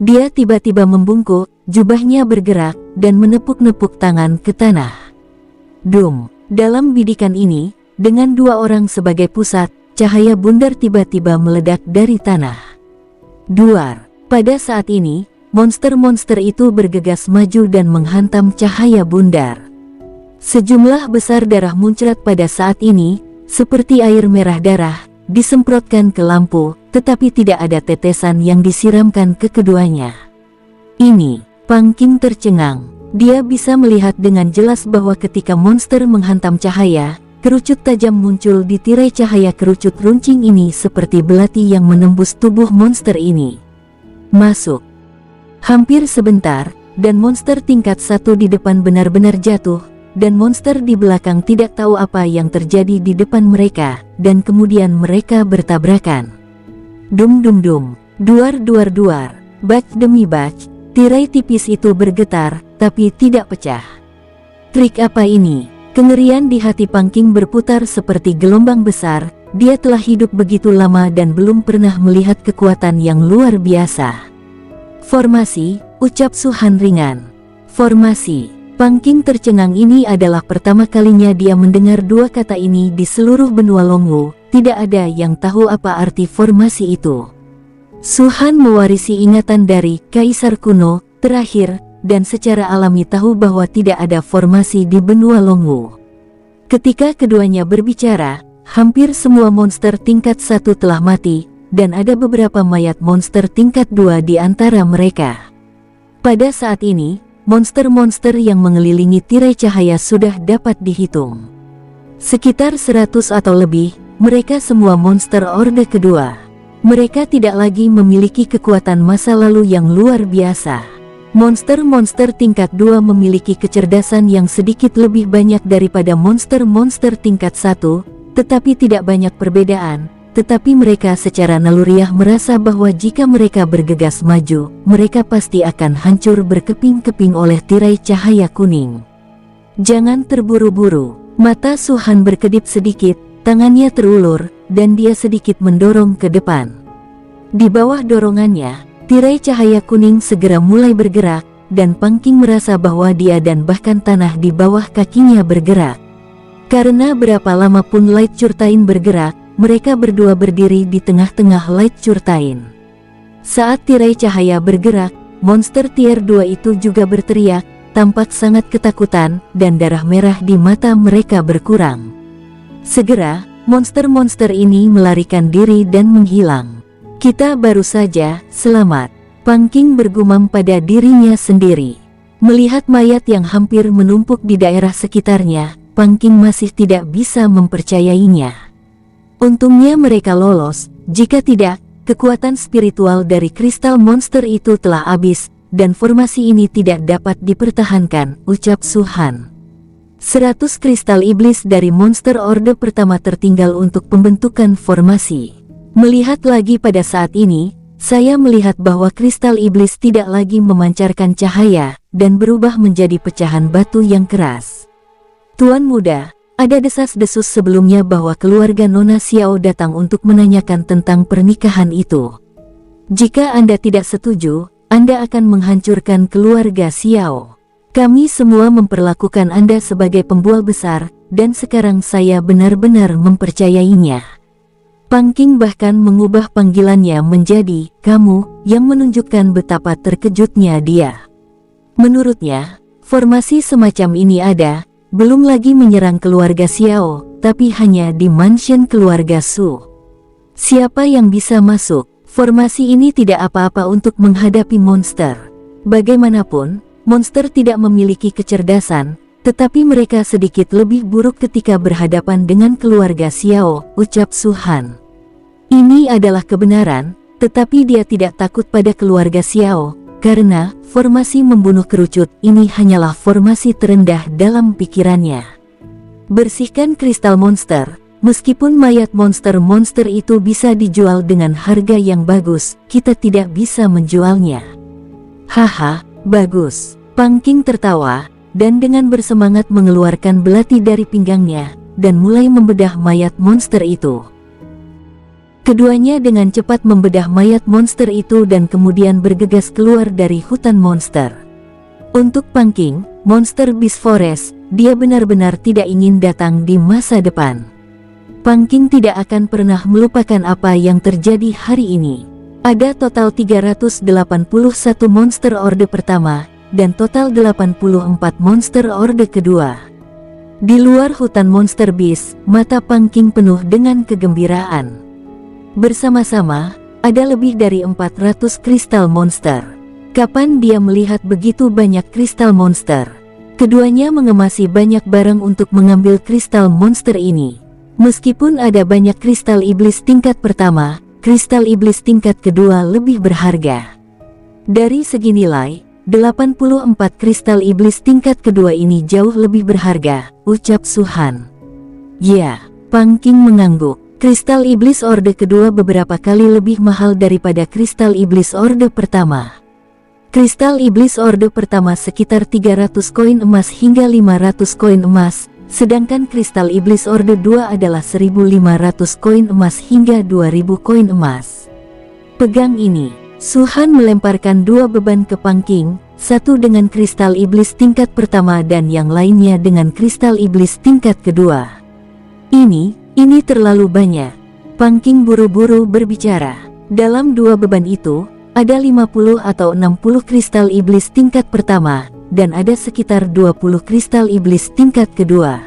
Dia tiba-tiba membungkuk, jubahnya bergerak, dan menepuk-nepuk tangan ke tanah. Dum. Dalam bidikan ini, dengan dua orang sebagai pusat, cahaya bundar tiba-tiba meledak dari tanah. Duar. Pada saat ini, monster-monster itu bergegas maju dan menghantam cahaya bundar. Sejumlah besar darah muncrat pada saat ini, seperti air merah darah, disemprotkan ke lampu, tetapi tidak ada tetesan yang disiramkan ke keduanya. Ini, Pang Qing tercengang. Dia bisa melihat dengan jelas bahwa ketika monster menghantam cahaya, kerucut tajam muncul di tirai cahaya. Kerucut runcing ini seperti belati yang menembus tubuh monster ini. Masuk. Hampir sebentar, dan monster tingkat 1 di depan benar-benar jatuh, dan monster di belakang tidak tahu apa yang terjadi di depan mereka, dan kemudian mereka bertabrakan. Dum-dum-dum, duar-duar-duar, batch demi batch, tirai tipis itu bergetar, tapi tidak pecah. Trik apa ini? Kengerian di hati Pang Qing berputar seperti gelombang besar. Dia telah hidup begitu lama dan belum pernah melihat kekuatan yang luar biasa. Formasi, ucap Su Han ringan. Formasi. Pang Qing tercengang. Ini adalah pertama kalinya dia mendengar dua kata ini di seluruh benua Longwu. Tidak ada yang tahu apa arti formasi itu. Su Han mewarisi ingatan dari Kaisar kuno terakhir, dan secara alami tahu bahwa tidak ada formasi di benua Longwu. Ketika keduanya berbicara, hampir semua monster tingkat 1 telah mati, dan ada beberapa mayat monster tingkat 2 di antara mereka. Pada saat ini, monster-monster yang mengelilingi tirai cahaya sudah dapat dihitung. Sekitar 100 atau lebih, mereka semua monster Orde Kedua. Mereka tidak lagi memiliki kekuatan masa lalu yang luar biasa. Monster-monster tingkat 2 memiliki kecerdasan yang sedikit lebih banyak daripada monster-monster tingkat 1, tetapi tidak banyak perbedaan. Tetapi mereka secara naluriah merasa bahwa jika mereka bergegas maju, mereka pasti akan hancur berkeping-keping oleh tirai cahaya kuning. Jangan terburu-buru. Mata Su Han berkedip sedikit, tangannya terulur, dan dia sedikit mendorong ke depan. Di bawah dorongannya, tirai cahaya kuning segera mulai bergerak, dan Pang Qing merasa bahwa dia dan bahkan tanah di bawah kakinya bergerak. Karena berapa lama pun Light Curtain bergerak, mereka berdua berdiri di tengah-tengah Light Curtain. Saat tirai cahaya bergerak, monster tier 2 itu juga berteriak, tampak sangat ketakutan, dan darah merah di mata mereka berkurang. Segera, monster-monster ini melarikan diri dan menghilang. Kita baru saja selamat, Pang Qing bergumam pada dirinya sendiri. Melihat mayat yang hampir menumpuk di daerah sekitarnya, Pang Qing masih tidak bisa mempercayainya. Untungnya mereka lolos, jika tidak, kekuatan spiritual dari kristal monster itu telah habis, dan formasi ini tidak dapat dipertahankan, ucap Su Han. 100 kristal iblis dari monster orde pertama tertinggal untuk pembentukan formasi. Melihat lagi pada saat ini, saya melihat bahwa kristal iblis tidak lagi memancarkan cahaya, dan berubah menjadi pecahan batu yang keras. Tuan muda, ada desas-desus sebelumnya bahwa keluarga Nona Xiao datang untuk menanyakan tentang pernikahan itu. Jika Anda tidak setuju, Anda akan menghancurkan keluarga Xiao. Kami semua memperlakukan Anda sebagai pembual besar, dan sekarang saya benar-benar mempercayainya. Pang Qing bahkan mengubah panggilannya menjadi "kamu", yang menunjukkan betapa terkejutnya dia. Menurutnya, formasi semacam ini ada, belum lagi menyerang keluarga Xiao, tapi hanya di mansion keluarga Su. Siapa yang bisa masuk? Formasi ini tidak apa-apa untuk menghadapi monster. Bagaimanapun, monster tidak memiliki kecerdasan, Tetapi mereka sedikit lebih buruk ketika berhadapan dengan keluarga Xiao, ucap Su Han. Ini adalah kebenaran, tetapi dia tidak takut pada keluarga Xiao, karena formasi membunuh kerucut ini hanyalah formasi terendah dalam pikirannya. Bersihkan kristal monster. Meskipun mayat monster-monster itu bisa dijual dengan harga yang bagus, kita tidak bisa menjualnya. Haha, bagus. Pang Qing tertawa, dan dengan bersemangat mengeluarkan belati dari pinggangnya, dan mulai membedah mayat monster itu. Keduanya dengan cepat membedah mayat monster itu dan kemudian bergegas keluar dari hutan monster. Untuk Pang Qing, monster Beast Forest, dia benar-benar tidak ingin datang di masa depan. Pang Qing tidak akan pernah melupakan apa yang terjadi hari ini. Ada total 381 monster orde pertama, dan total 84 monster orde kedua. Di luar hutan monster beast, mata Pang Qing penuh dengan kegembiraan. Bersama-sama, ada lebih dari 400 kristal monster. Kapan dia melihat begitu banyak kristal monster? Keduanya mengemasi banyak barang untuk mengambil kristal monster ini. Meskipun ada banyak kristal iblis tingkat pertama, kristal iblis tingkat kedua lebih berharga. Dari segi nilai, 84 kristal iblis tingkat kedua ini jauh lebih berharga, ucap Su Han. Ya, Pang Qing mengangguk. Kristal iblis orde kedua beberapa kali lebih mahal daripada kristal iblis orde pertama. Kristal iblis orde pertama sekitar 300 koin emas hingga 500 koin emas, sedangkan kristal iblis orde 2 adalah 1500 koin emas hingga 2000 koin emas. Pegang ini. Su Han melemparkan dua beban ke Pang Qing, satu dengan kristal iblis tingkat pertama dan yang lainnya dengan kristal iblis tingkat kedua. Ini terlalu banyak. Pang Qing buru-buru berbicara. Dalam dua beban itu, ada 50 atau 60 kristal iblis tingkat pertama, dan ada sekitar 20 kristal iblis tingkat kedua.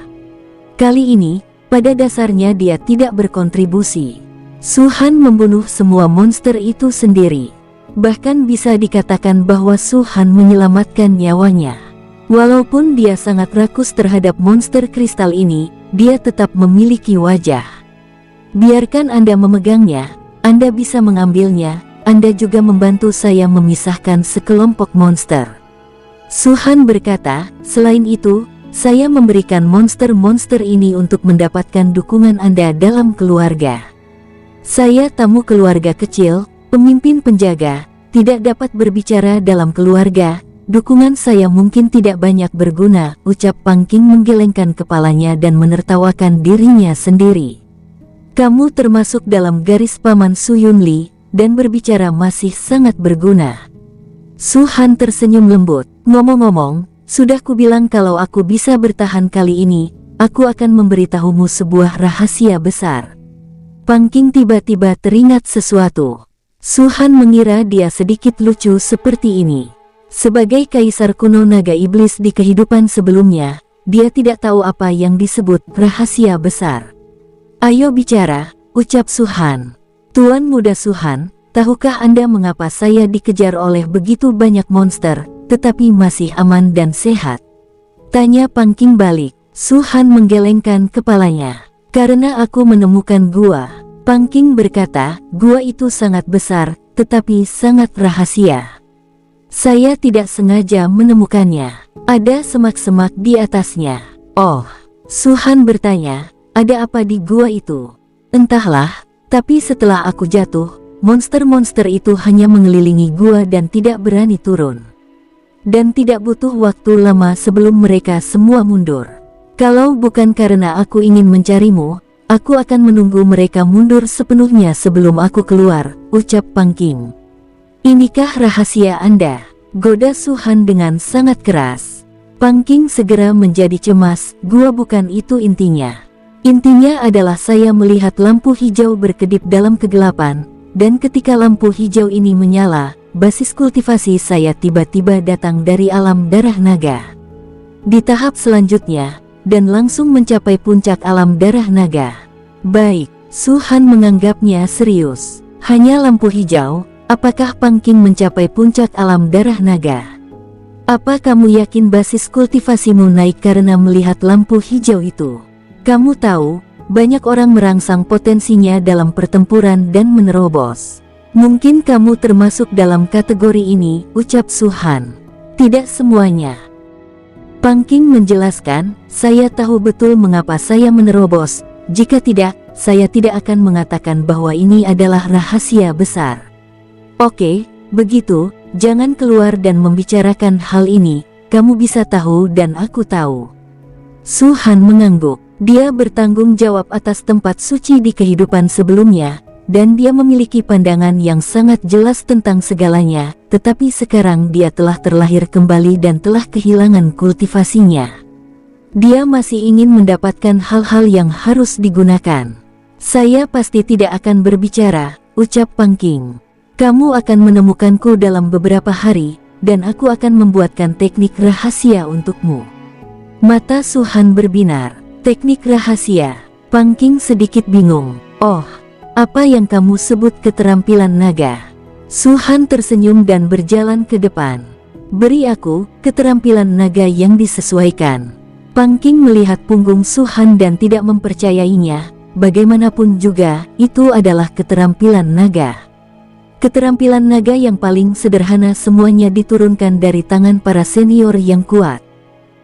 Kali ini, pada dasarnya dia tidak berkontribusi. Su Han membunuh semua monster itu sendiri. Bahkan bisa dikatakan bahwa Su Han menyelamatkan nyawanya. Walaupun dia sangat rakus terhadap monster kristal ini, dia tetap memiliki wajah. Biarkan Anda memegangnya, Anda bisa mengambilnya, Anda juga membantu saya memisahkan sekelompok monster. Su Han berkata, selain itu, saya memberikan monster-monster ini untuk mendapatkan dukungan Anda dalam keluarga. Saya tamu keluarga kecil, pemimpin penjaga, tidak dapat berbicara dalam keluarga, dukungan saya mungkin tidak banyak berguna, ucap Pang Qing menggelengkan kepalanya dan menertawakan dirinya sendiri. Kamu termasuk dalam garis paman Su Yunli, dan berbicara masih sangat berguna. Su Han tersenyum lembut. Ngomong-ngomong, sudah kubilang kalau aku bisa bertahan kali ini, aku akan memberitahumu sebuah rahasia besar. Pang Qing tiba-tiba teringat sesuatu. Su Han mengira dia sedikit lucu seperti ini. Sebagai kaisar kuno naga iblis di kehidupan sebelumnya, dia tidak tahu apa yang disebut rahasia besar. Ayo bicara, ucap Su Han. Tuan muda Su Han, tahukah Anda mengapa saya dikejar oleh begitu banyak monster, tetapi masih aman dan sehat? Tanya Pang Qing balik. Su Han menggelengkan kepalanya. Karena aku menemukan gua. Pang Qing berkata, gua itu sangat besar, tetapi sangat rahasia. Saya tidak sengaja menemukannya. Ada semak-semak di atasnya. Oh, Su Han bertanya, ada apa di gua itu? Entahlah, tapi setelah aku jatuh, monster-monster itu hanya mengelilingi gua dan tidak berani turun. Dan tidak butuh waktu lama sebelum mereka semua mundur. Kalau bukan karena aku ingin mencarimu, aku akan menunggu mereka mundur sepenuhnya sebelum aku keluar, ucap Pang Qing. Inikah rahasia Anda? Goda Su Han dengan sangat keras. Pang Qing segera menjadi cemas, gua bukan itu intinya. Intinya adalah saya melihat lampu hijau berkedip dalam kegelapan, dan ketika lampu hijau ini menyala, basis kultivasi saya tiba-tiba datang dari alam darah naga. Di tahap selanjutnya, dan langsung mencapai puncak alam darah naga. Baik, Su Han menganggapnya serius. Hanya lampu hijau, apakah Pang Qing mencapai puncak alam darah naga? Apa kamu yakin basis kultivasimu naik karena melihat lampu hijau itu? Kamu tahu, banyak orang merangsang potensinya dalam pertempuran dan menerobos. Mungkin kamu termasuk dalam kategori ini, ucap Su-han. Tidak semuanya. Pang Qing menjelaskan, saya tahu betul mengapa saya menerobos. Jika tidak, saya tidak akan mengatakan bahwa ini adalah rahasia besar. Oke, begitu. Jangan keluar dan membicarakan hal ini, kamu bisa tahu dan aku tahu. Su-han mengangguk, dia bertanggung jawab atas tempat suci di kehidupan sebelumnya, dan dia memiliki pandangan yang sangat jelas tentang segalanya, tetapi sekarang dia telah terlahir kembali dan telah kehilangan kultivasinya. Dia masih ingin mendapatkan hal-hal yang harus digunakan. Saya pasti tidak akan berbicara, ucap Pang Qing. Kamu akan menemukanku dalam beberapa hari, dan aku akan membuatkan teknik rahasia untukmu. Mata Su-han berbinar. Teknik rahasia. Pang Qing sedikit bingung. Oh, apa yang kamu sebut keterampilan naga? Su-han tersenyum dan berjalan ke depan. Beri aku keterampilan naga yang disesuaikan. Pang Qing melihat punggung Su-han dan tidak mempercayainya. Bagaimanapun juga, itu adalah keterampilan naga. Keterampilan naga yang paling sederhana semuanya diturunkan dari tangan para senior yang kuat.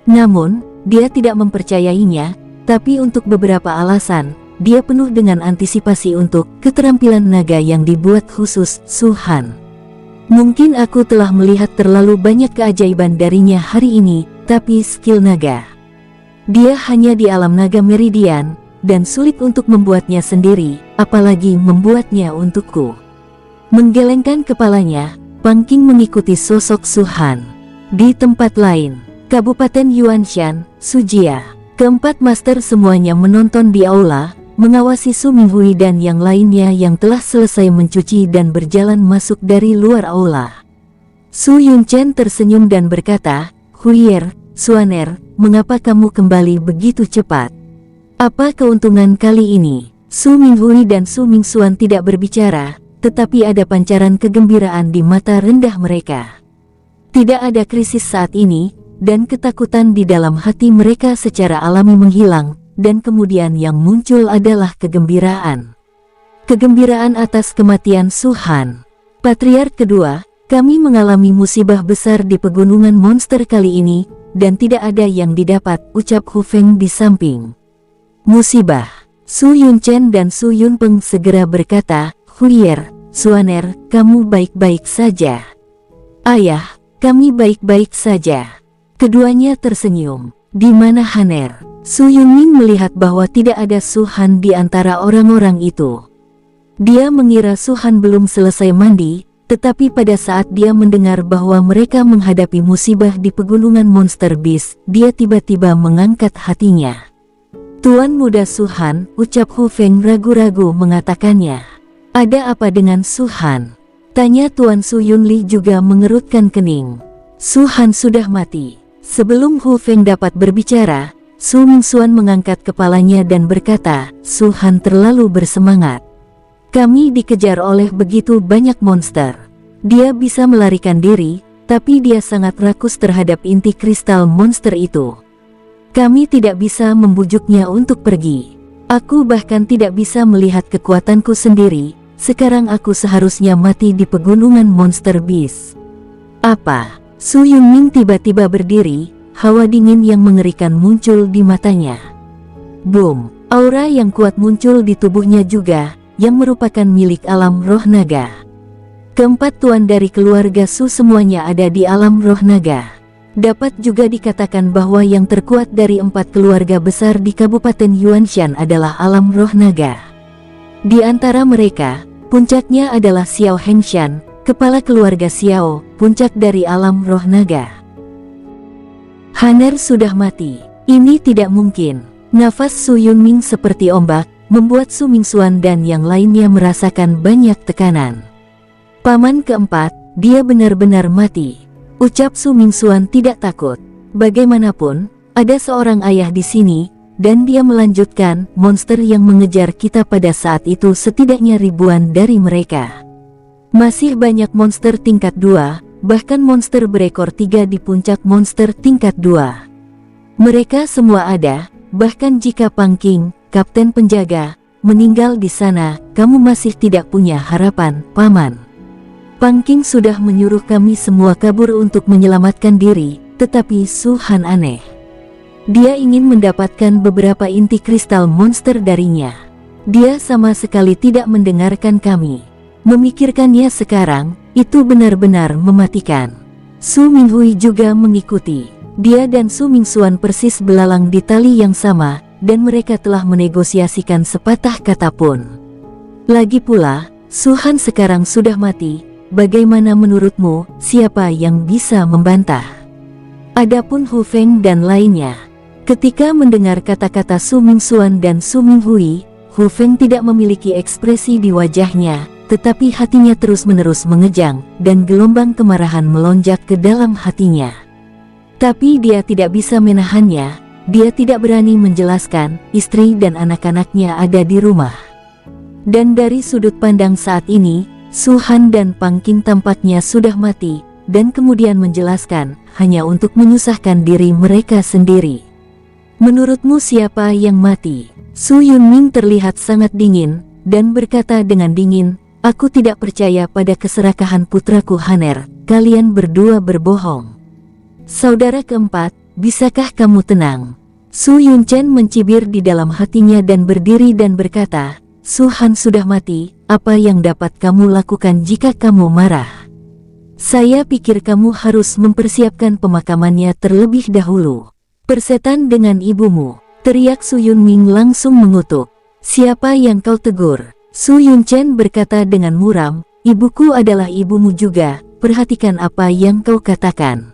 Namun, dia tidak mempercayainya, tapi untuk beberapa alasan, dia penuh dengan antisipasi untuk keterampilan naga yang dibuat khusus Su-han. Mungkin aku telah melihat terlalu banyak keajaiban darinya hari ini, tapi skill naga. Dia hanya di alam naga meridian, dan sulit untuk membuatnya sendiri, apalagi membuatnya untukku. Menggelengkan kepalanya, Pang Qing mengikuti sosok Su-han. Di tempat lain, Kabupaten Yuanshan, Sujia. Keempat master semuanya menonton di aula, mengawasi Su Minghui dan yang lainnya yang telah selesai mencuci dan berjalan masuk dari luar aula. Su Yunchen tersenyum dan berkata, Huier, Suaner, mengapa kamu kembali begitu cepat? Apa keuntungan kali ini? Su Minghui dan Su Mingxuan tidak berbicara, tetapi ada pancaran kegembiraan di mata rendah mereka. Tidak ada krisis saat ini, dan ketakutan di dalam hati mereka secara alami menghilang, dan kemudian yang muncul adalah kegembiraan. Kegembiraan atas kematian Su-han. Patriark kedua, kami mengalami musibah besar di pegunungan monster kali ini, dan tidak ada yang didapat, ucap Hu Feng di samping. Musibah. Su Yunchen dan Su Yunpeng segera berkata, Huier, Suaner, kamu baik-baik saja. Ayah, kami baik-baik saja. Keduanya tersenyum. Di mana Haner? Su Yunming melihat bahwa tidak ada Su-han di antara orang-orang itu. Dia mengira Su-han belum selesai mandi, tetapi pada saat dia mendengar bahwa mereka menghadapi musibah di pegunungan Monster Beast, dia tiba-tiba mengangkat hatinya. Tuan muda Su-han, ucap Hu Feng ragu-ragu mengatakannya. Ada apa dengan Su-han? Tanya Tuan Su Yunli juga mengerutkan kening. Su-han sudah mati. Sebelum Hu Feng dapat berbicara, Su Mingxuan mengangkat kepalanya dan berkata, Su-han terlalu bersemangat. Kami dikejar oleh begitu banyak monster. Dia bisa melarikan diri, tapi dia sangat rakus terhadap inti kristal monster itu. Kami tidak bisa membujuknya untuk pergi. Aku bahkan tidak bisa melihat kekuatanku sendiri. Sekarang aku seharusnya mati di pegunungan Monster Beast. Apa? Su Yunming tiba-tiba berdiri, hawa dingin yang mengerikan muncul di matanya. Boom! Aura yang kuat muncul di tubuhnya juga, yang merupakan milik alam roh naga. Keempat tuan dari keluarga Su semuanya ada di alam roh naga. Dapat juga dikatakan bahwa yang terkuat dari 4 keluarga besar di Kabupaten Yuanshan adalah alam roh naga. Di antara mereka, puncaknya adalah Xiao Hengshan, kepala keluarga Xiao, puncak dari alam roh naga. Haner sudah mati. Ini tidak mungkin. Nafas Su Yunming seperti ombak, membuat Su Mingxuan dan yang lainnya merasakan banyak tekanan. Paman keempat, dia benar-benar mati. Ucap Su Mingxuan tidak takut. Bagaimanapun, ada seorang ayah di sini, dan dia melanjutkan, monster yang mengejar kita pada saat itu setidaknya ribuan dari mereka. Masih banyak monster tingkat 2, bahkan monster berekor 3 di puncak monster tingkat 2. Mereka semua ada, bahkan jika Pang King, kapten penjaga, meninggal di sana, kamu masih tidak punya harapan, Paman. Pang King sudah menyuruh kami semua kabur untuk menyelamatkan diri, tetapi Su Han aneh. Dia ingin mendapatkan beberapa inti kristal monster darinya. Dia sama sekali tidak mendengarkan kami. Memikirkannya sekarang, itu benar-benar mematikan. Su Minghui juga mengikuti. Dia dan Su Mingxuan persis belalang di tali yang sama, dan mereka telah menegosiasikan sepatah kata pun. Lagi pula, Su Han sekarang sudah mati, bagaimana menurutmu, siapa yang bisa membantah? Adapun Hu Feng dan lainnya. Ketika mendengar kata-kata Su Mingxuan dan Su Minghui, Hu Feng tidak memiliki ekspresi di wajahnya, tetapi hatinya terus-menerus mengejang, dan gelombang kemarahan melonjak ke dalam hatinya. Tapi dia tidak bisa menahannya, dia tidak berani menjelaskan, istri dan anak-anaknya ada di rumah. Dan dari sudut pandang saat ini, Su Han dan Pang King tampaknya sudah mati, dan kemudian menjelaskan, hanya untuk menyusahkan diri mereka sendiri. Menurutmu siapa yang mati? Su Yunming terlihat sangat dingin, dan berkata dengan dingin, aku tidak percaya pada keserakahan putraku Haner, kalian berdua berbohong. Saudara keempat, bisakah kamu tenang? Su Yunchen mencibir di dalam hatinya dan berdiri dan berkata, Su Han sudah mati, apa yang dapat kamu lakukan jika kamu marah? Saya pikir kamu harus mempersiapkan pemakamannya terlebih dahulu. Persetan dengan ibumu, teriak Su Yunming langsung mengutuk. Siapa yang kau tegur? Su Yunchen berkata dengan muram, ibuku adalah ibumu juga, perhatikan apa yang kau katakan.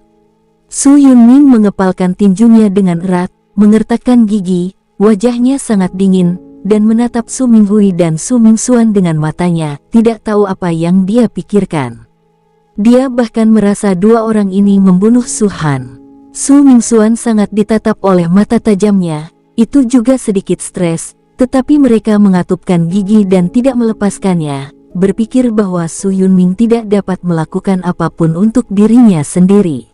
Su Yunming mengepalkan tinjunya dengan erat, mengertakkan gigi, wajahnya sangat dingin, dan menatap Su Minghui dan Su Mingxuan dengan matanya, tidak tahu apa yang dia pikirkan. Dia bahkan merasa dua orang ini membunuh Su Han. Su Mingxuan sangat ditatap oleh mata tajamnya, itu juga sedikit stres, tetapi mereka mengatupkan gigi dan tidak melepaskannya, berpikir bahwa Su Yunming tidak dapat melakukan apapun untuk dirinya sendiri.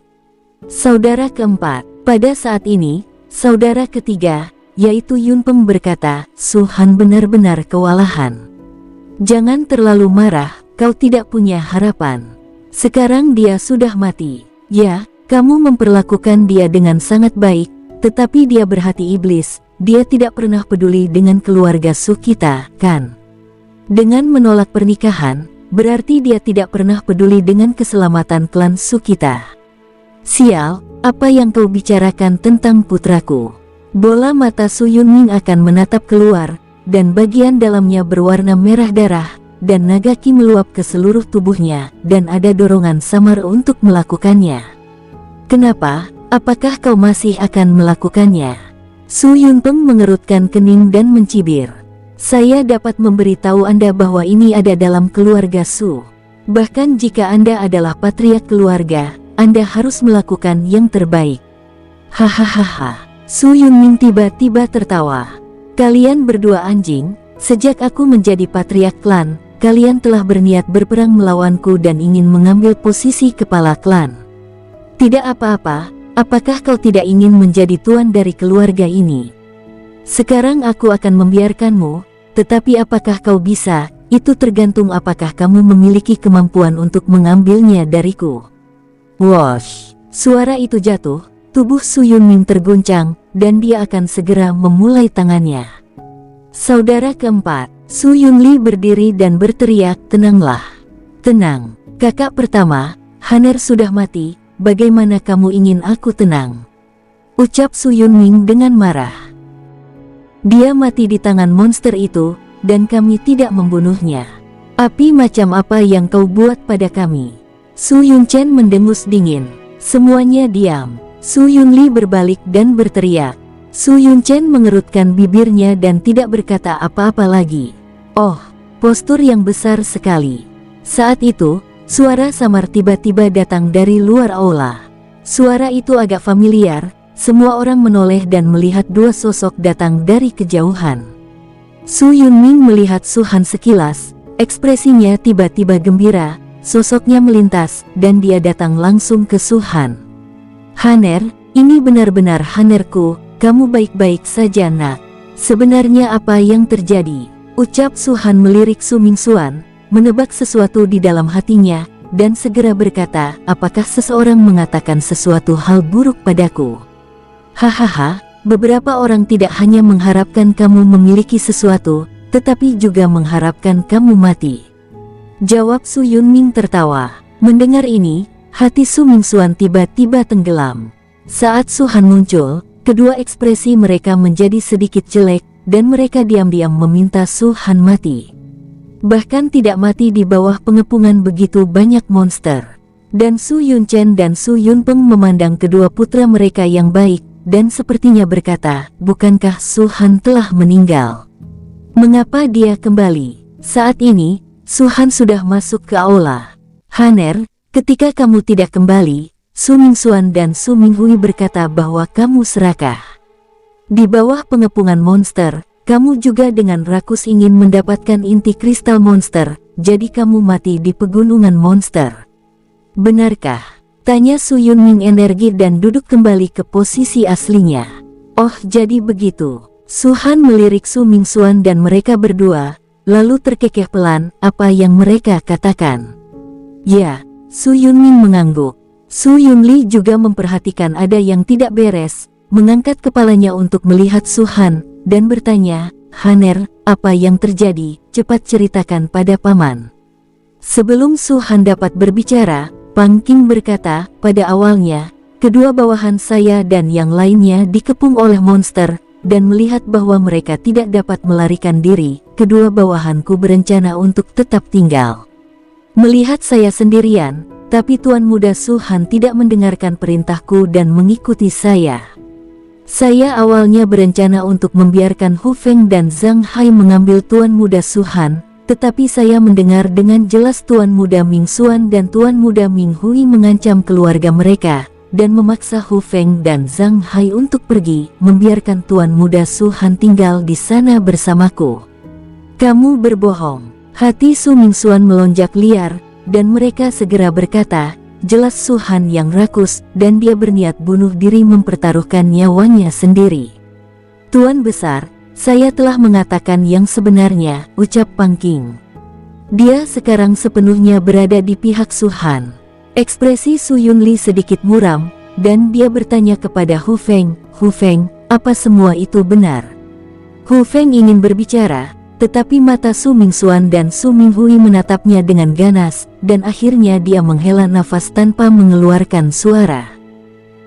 Saudara keempat, pada saat ini, saudara ketiga, yaitu Yun Peng berkata, Su Han benar-benar kewalahan. Jangan terlalu marah, kau tidak punya harapan. Sekarang dia sudah mati. Ya, kamu memperlakukan dia dengan sangat baik, tetapi dia berhati iblis, dia tidak pernah peduli dengan keluarga Su kita, kan? Dengan menolak pernikahan, berarti dia tidak pernah peduli dengan keselamatan klan Su kita. Sial, apa yang kau bicarakan tentang putraku? Bola mata Su Yunming akan menatap keluar, dan bagian dalamnya berwarna merah darah, dan naga Qi meluap ke seluruh tubuhnya, dan ada dorongan samar untuk melakukannya. Kenapa? Apakah kau masih akan melakukannya? Su Yunpeng mengerutkan kening dan mencibir. Saya dapat memberitahu Anda bahwa ini ada dalam keluarga Su. Bahkan jika Anda adalah patriark keluarga, Anda harus melakukan yang terbaik. Hahaha. Su Yunming tiba-tiba tertawa. Kalian berdua anjing, sejak aku menjadi patriark klan, kalian telah berniat berperang melawanku dan ingin mengambil posisi kepala klan. Tidak apa-apa, apakah kau tidak ingin menjadi tuan dari keluarga ini? Sekarang aku akan membiarkanmu, tetapi apakah kau bisa, itu tergantung apakah kamu memiliki kemampuan untuk mengambilnya dariku. Wosh! Suara itu jatuh, tubuh Su Yunming terguncang, dan dia akan segera memulai tangannya. Saudara keempat, Su Yunli berdiri dan berteriak, tenanglah. Tenang, kakak pertama, Haner sudah mati, bagaimana kamu ingin aku tenang? Ucap Su Yunming dengan marah. Dia mati di tangan monster itu, dan kami tidak membunuhnya. Api macam apa yang kau buat pada kami? Su Yunchen mendengus dingin. Semuanya diam. Su Yunli berbalik dan berteriak. Su Yunchen mengerutkan bibirnya dan tidak berkata apa-apa lagi. Oh, postur yang besar sekali. Saat itu, suara samar tiba-tiba datang dari luar aula. Suara itu agak familiar, semua orang menoleh dan melihat dua sosok datang dari kejauhan. Su Yunming melihat Su Han sekilas, ekspresinya tiba-tiba gembira, sosoknya melintas, dan dia datang langsung ke Su Han. "Haner, ini benar-benar Hanerku, kamu baik-baik saja nak? Sebenarnya apa yang terjadi?" ucap Su Han melirik Su Mingxuan, menebak sesuatu di dalam hatinya, dan segera berkata, "Apakah seseorang mengatakan sesuatu hal buruk padaku?" "Hahaha, beberapa orang tidak hanya mengharapkan kamu memiliki sesuatu, tetapi juga mengharapkan kamu mati," jawab Su Yunming tertawa. Mendengar ini, hati Su Mingxuan tiba-tiba tenggelam. Saat Su Han muncul, kedua ekspresi mereka menjadi sedikit jelek, dan mereka diam-diam meminta Su Han mati. Bahkan tidak mati di bawah pengepungan begitu banyak monster. Dan Su Yunchen dan Su Yunpeng memandang kedua putra mereka yang baik, dan sepertinya berkata, "Bukankah Su Han telah meninggal? Mengapa dia kembali?" Saat ini, Su Han sudah masuk ke aula. "Haner, ketika kamu tidak kembali," Su Mingxuan dan Su Minghui berkata bahwa kamu serakah. Di bawah pengepungan monster, kamu juga dengan rakus ingin mendapatkan inti kristal monster, jadi kamu mati di pegunungan monster. "Benarkah?" tanya Su Yunming energi dan duduk kembali ke posisi aslinya. "Oh, jadi begitu." Su Han melirik Su Mingxuan dan mereka berdua, lalu terkekeh pelan, "Apa yang mereka katakan?" "Ya," Su Yunming mengangguk. Su Yunli juga memperhatikan ada yang tidak beres, mengangkat kepalanya untuk melihat Su Han, dan bertanya, "Haner, apa yang terjadi? Cepat ceritakan pada paman." Sebelum Su Han dapat berbicara, Pang Qing berkata, "Pada awalnya, kedua bawahan saya dan yang lainnya dikepung oleh monster, dan melihat bahwa mereka tidak dapat melarikan diri, kedua bawahanku berencana untuk tetap tinggal. Melihat saya sendirian, tapi Tuan Muda Su Han tidak mendengarkan perintahku dan mengikuti saya. Saya awalnya berencana untuk membiarkan Hu Feng dan Zhang Hai mengambil Tuan Muda Su Han, tetapi saya mendengar dengan jelas Tuan Muda Ming Xuan dan Tuan Muda Ming Hui mengancam keluarga mereka, dan memaksa Hu Feng dan Zhang Hai untuk pergi, membiarkan Tuan Muda Su Han tinggal di sana bersamaku." "Kamu berbohong." Hati Su Mingxuan melonjak liar, dan mereka segera berkata, "Jelas Su Han yang rakus, dan dia berniat bunuh diri mempertaruhkan nyawanya sendiri." "Tuan Besar, saya telah mengatakan yang sebenarnya," ucap Pang Qing. Dia sekarang sepenuhnya berada di pihak Su Han. Ekspresi Su Yunli sedikit muram, dan dia bertanya kepada Hu Feng, "Hu Feng, apa semua itu benar?" Hu Feng ingin berbicara, tetapi mata Su Mingxuan dan Su Minghui menatapnya dengan ganas, dan akhirnya dia menghela nafas tanpa mengeluarkan suara.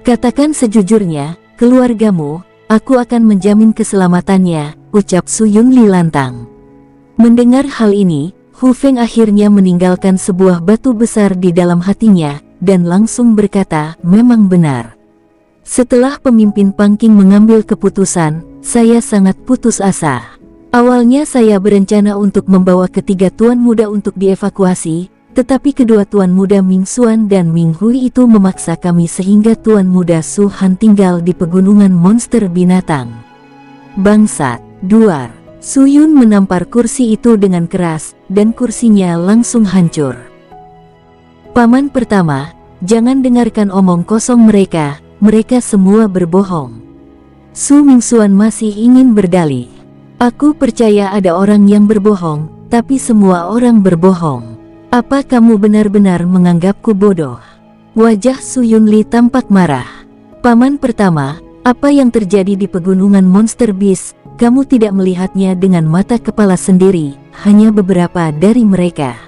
"Katakan sejujurnya, keluargamu, aku akan menjamin keselamatannya," ucap Su Yunli lantang. Mendengar hal ini, Hu Feng akhirnya meninggalkan sebuah batu besar di dalam hatinya, dan langsung berkata, "Memang benar. Setelah pemimpin Pang Qing mengambil keputusan, saya sangat putus asa. Awalnya saya berencana untuk membawa ketiga tuan muda untuk dievakuasi, tetapi kedua tuan muda Ming Xuan dan Ming Hui itu memaksa kami sehingga tuan muda Su Han tinggal di pegunungan monster binatang. Bangsat, duar." Su Yun menampar kursi itu dengan keras, dan kursinya langsung hancur. "Paman pertama, jangan dengarkan omong kosong mereka, mereka semua berbohong." Su Mingxuan masih ingin berdalih. "Aku percaya ada orang yang berbohong, tapi semua orang berbohong. Apa kamu benar-benar menganggapku bodoh?" Wajah Su Yunli tampak marah. "Paman pertama, apa yang terjadi di pegunungan Monster Beast, kamu tidak melihatnya dengan mata kepala sendiri, hanya beberapa dari mereka."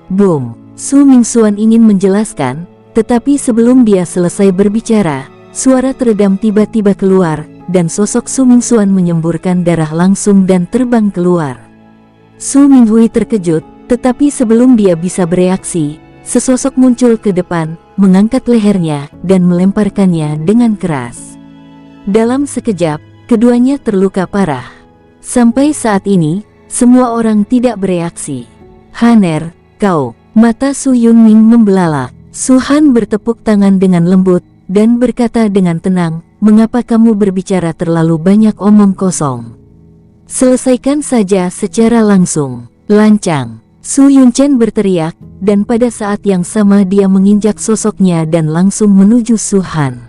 Boom! Su Mingxuan ingin menjelaskan, tetapi sebelum dia selesai berbicara, suara teredam tiba-tiba keluar, dan sosok Su Mingxuan menyemburkan darah langsung dan terbang keluar. Su Minghui terkejut, tetapi sebelum dia bisa bereaksi, sesosok muncul ke depan, mengangkat lehernya, dan melemparkannya dengan keras. Dalam sekejap, keduanya terluka parah. Sampai saat ini, semua orang tidak bereaksi. "Haner, kau..." Mata Su Yunming membelalak. Su Han bertepuk tangan dengan lembut, dan berkata dengan tenang, "Mengapa kamu berbicara terlalu banyak omong kosong? Selesaikan saja secara langsung." "Lancang!" Su Yunchen berteriak, dan pada saat yang sama dia menginjak sosoknya dan langsung menuju Su Han.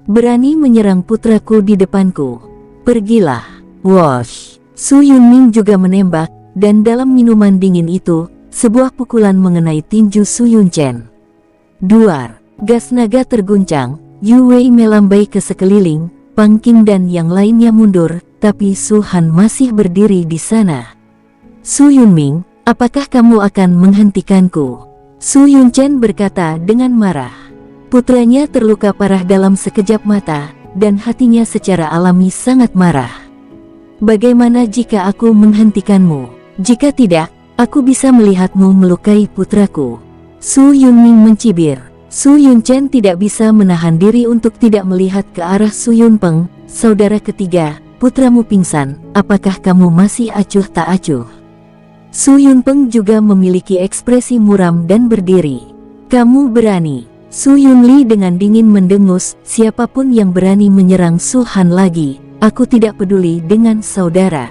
Berani menyerang putraku di depanku? Pergilah. Wosh! Su Yunming juga menembak, dan dalam minuman dingin itu, sebuah pukulan mengenai tinju Su Yunchen. Duar! Gas naga terguncang, Yu Wei melambai ke sekeliling, Pang Qing dan yang lainnya mundur, tapi Su Han masih berdiri di sana. Su Yunming, apakah kamu akan menghentikanku? Su Yunchen berkata dengan marah. Putranya terluka parah dalam sekejap mata, dan hatinya secara alami sangat marah. Bagaimana jika aku menghentikanmu? Jika tidak, aku bisa melihatmu melukai putraku. Su Yunming mencibir. Su Yunchen tidak bisa menahan diri untuk tidak melihat ke arah Su Yunpeng, saudara ketiga. Putramu pingsan, apakah kamu masih acuh tak acuh? Su Yunpeng juga memiliki ekspresi muram dan berdiri. Kamu berani? Su Yunli dengan dingin mendengus, siapapun yang berani menyerang Su Han lagi, aku tidak peduli dengan saudara.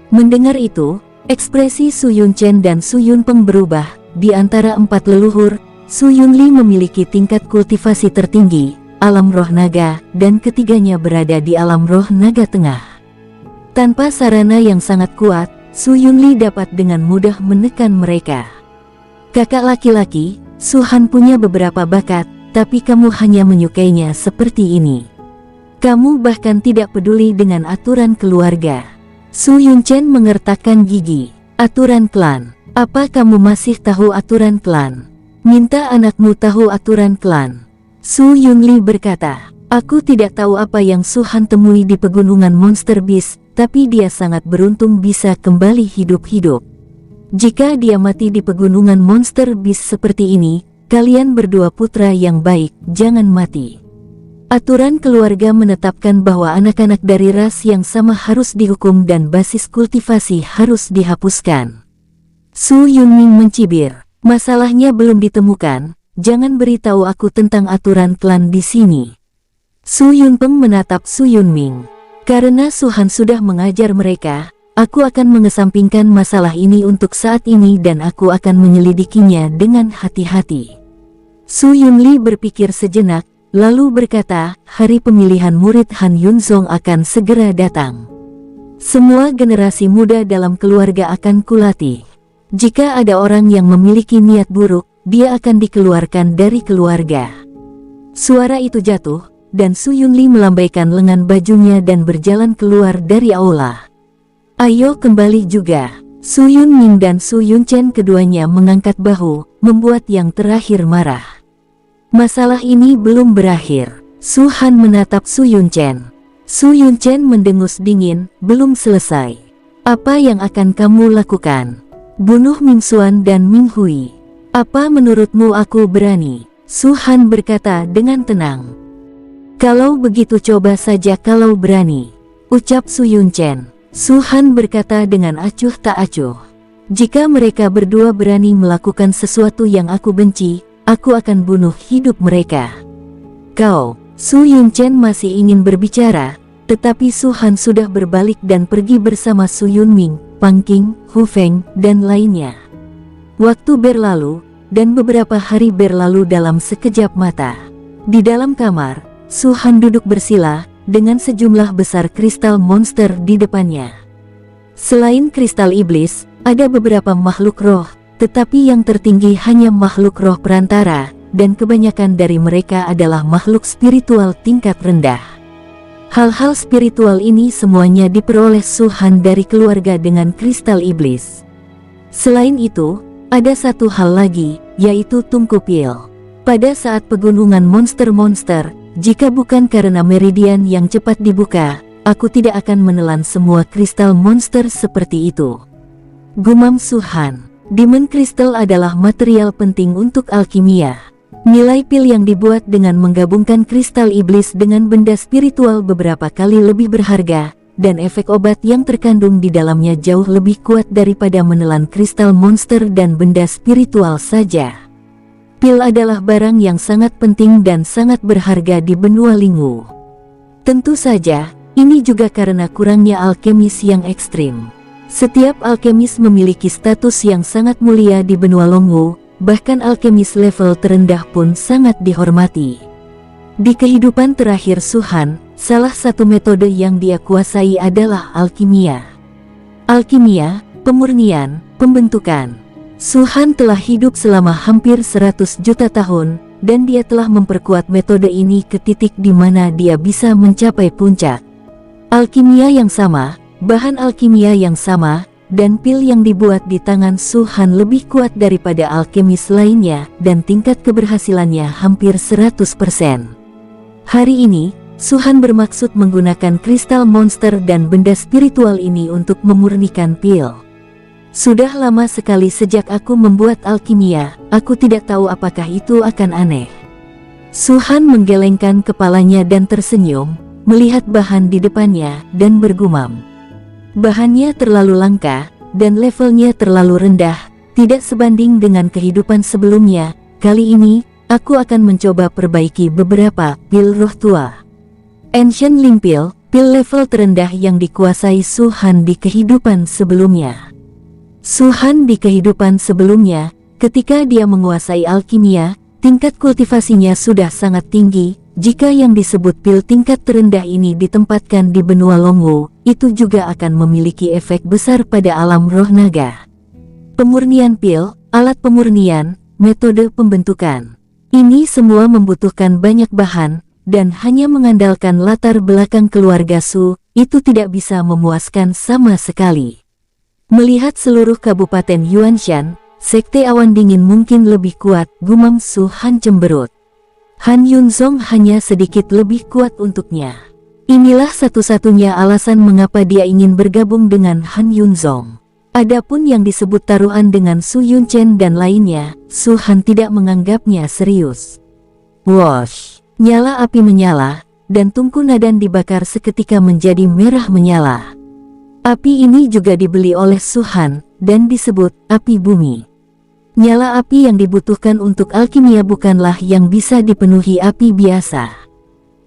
Mendengar itu, ekspresi Su Yunchen dan Su Yunpeng berubah. Di antara empat leluhur, Su Yunli memiliki tingkat kultivasi tertinggi, alam roh naga, dan ketiganya berada di alam roh naga tengah. Tanpa sarana yang sangat kuat, Su Yunli dapat dengan mudah menekan mereka. Kakak laki-laki, Su Han punya beberapa bakat, tapi kamu hanya menyukainya seperti ini. Kamu bahkan tidak peduli dengan aturan keluarga. Su Yunchen mengertakkan gigi. Aturan klan. Apa kamu masih tahu aturan klan? Minta anakmu tahu aturan klan. Su Yunli berkata, aku tidak tahu apa yang Su Han temui di pegunungan Monster Beast, tapi dia sangat beruntung bisa kembali hidup-hidup. Jika dia mati di pegunungan Monster Beast seperti ini, kalian berdua putra yang baik, jangan mati. Aturan keluarga menetapkan bahwa anak-anak dari ras yang sama harus dihukum dan basis kultivasi harus dihapuskan. Su Yunming mencibir. Masalahnya belum ditemukan, jangan beritahu aku tentang aturan klan di sini. Su Yunpeng menatap Su Yunming. Karena Su Han sudah mengajar mereka, aku akan mengesampingkan masalah ini untuk saat ini dan aku akan menyelidikinya dengan hati-hati. Su Yunli berpikir sejenak, lalu berkata, hari pemilihan murid Han Yunzong akan segera datang. Semua generasi muda dalam keluarga akan kulatih. Jika ada orang yang memiliki niat buruk, dia akan dikeluarkan dari keluarga. Suara itu jatuh, dan Su Yunli melambaikan lengan bajunya dan berjalan keluar dari aula. Ayo kembali juga. Su Yunming dan Su Yunchen keduanya mengangkat bahu, membuat yang terakhir marah. Masalah ini belum berakhir. Su Han menatap Su Yunchen. Su Yunchen mendengus dingin, belum selesai. Apa yang akan kamu lakukan? Bunuh Ming Xuan dan Ming Hui. Apa menurutmu aku berani? Su Han berkata dengan tenang. Kalau begitu coba saja kalau berani, ucap Su Yunchen. Su Han berkata dengan acuh tak acuh. Jika mereka berdua berani melakukan sesuatu yang aku benci, aku akan bunuh hidup mereka. Kau, Su Yunchen masih ingin berbicara, tetapi Su Han sudah berbalik dan pergi bersama Su Yunming, Pang Qing, Hu Feng, dan lainnya. Waktu berlalu, dan beberapa hari berlalu dalam sekejap mata. Di dalam kamar, Su Han duduk bersila, dengan sejumlah besar kristal monster di depannya. Selain kristal iblis, ada beberapa makhluk roh, tetapi yang tertinggi hanya makhluk roh perantara, dan kebanyakan dari mereka adalah makhluk spiritual tingkat rendah. Hal-hal spiritual ini semuanya diperoleh Su Han dari keluarga dengan kristal iblis. Selain itu, ada satu hal lagi, yaitu tungku pil. Pada saat pegunungan monster-monster, jika bukan karena meridian yang cepat dibuka, aku tidak akan menelan semua kristal monster seperti itu. Gumam Su Han. Demon Crystal adalah material penting untuk alkimia. Nilai pil yang dibuat dengan menggabungkan kristal iblis dengan benda spiritual beberapa kali lebih berharga, dan efek obat yang terkandung di dalamnya jauh lebih kuat daripada menelan kristal monster dan benda spiritual saja. Pil adalah barang yang sangat penting dan sangat berharga di benua Lingwu. Tentu saja, ini juga karena kurangnya alkemis yang ekstrim. Setiap alkemis memiliki status yang sangat mulia di benua Longwu, bahkan alkemis level terendah pun sangat dihormati. Di kehidupan terakhir Su-han, salah satu metode yang dia kuasai adalah alkimia. Alkimia, pemurnian, pembentukan. Su-han telah hidup selama hampir 100 juta tahun, dan dia telah memperkuat metode ini ke titik di mana dia bisa mencapai puncak. Alkimia yang sama, bahan alkimia yang sama, dan pil yang dibuat di tangan Su-han lebih kuat daripada alkemis lainnya, dan tingkat keberhasilannya hampir 100%. Hari ini, Su-han bermaksud menggunakan kristal monster dan benda spiritual ini untuk memurnikan pil. Sudah lama sekali sejak aku membuat alkimia, aku tidak tahu apakah itu akan aneh. Su-han menggelengkan kepalanya dan tersenyum, melihat bahan di depannya, dan bergumam. Bahannya terlalu langka, dan levelnya terlalu rendah, tidak sebanding dengan kehidupan sebelumnya. Kali ini, aku akan mencoba perbaiki beberapa pil roh tua. Ancient Ling Pill, pil level terendah yang dikuasai Su-han di kehidupan sebelumnya. Su-han di kehidupan sebelumnya, ketika dia menguasai alkimia, tingkat kultivasinya sudah sangat tinggi. Jika yang disebut pil tingkat terendah ini ditempatkan di benua Longwu, itu juga akan memiliki efek besar pada alam roh naga. Pemurnian pil, alat pemurnian, metode pembentukan. Ini semua membutuhkan banyak bahan, dan hanya mengandalkan latar belakang keluarga Su, itu tidak bisa memuaskan sama sekali. Melihat seluruh kabupaten Yuanshan, sekte awan dingin mungkin lebih kuat, gumam Su-han cemberut. Han Yunzong hanya sedikit lebih kuat untuknya. Inilah satu-satunya alasan mengapa dia ingin bergabung dengan Han Yunzong. Adapun yang disebut taruhan dengan Su Yunchen dan lainnya, Su-han tidak menganggapnya serius. Wosh! Nyala api menyala, dan tungku Nadan dibakar seketika menjadi merah menyala. Api ini juga dibeli oleh Su-han, dan disebut api bumi. Nyala api yang dibutuhkan untuk alkimia bukanlah yang bisa dipenuhi api biasa.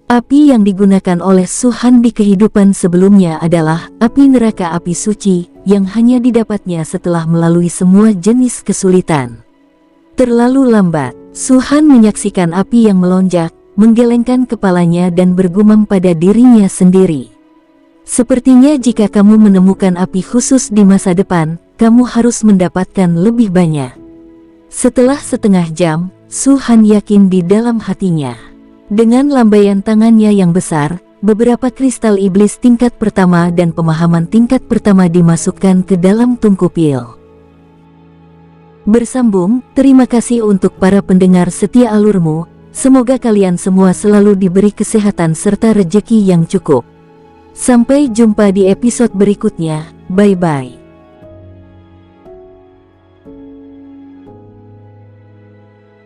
Api yang digunakan oleh Su-han di kehidupan sebelumnya adalah api neraka api suci, yang hanya didapatnya setelah melalui semua jenis kesulitan. Terlalu lambat, Su-han menyaksikan api yang melonjak, menggelengkan kepalanya dan bergumam pada dirinya sendiri. Sepertinya jika kamu menemukan api khusus di masa depan, kamu harus mendapatkan lebih banyak. Setelah setengah jam, Su-han yakin di dalam hatinya. Dengan lambaian tangannya yang besar, beberapa kristal iblis tingkat pertama dan pemahaman tingkat pertama dimasukkan ke dalam tungku pil. Bersambung, terima kasih untuk para pendengar setia alurmu. Semoga kalian semua selalu diberi kesehatan serta rejeki yang cukup. Sampai jumpa di episode berikutnya. Bye-bye.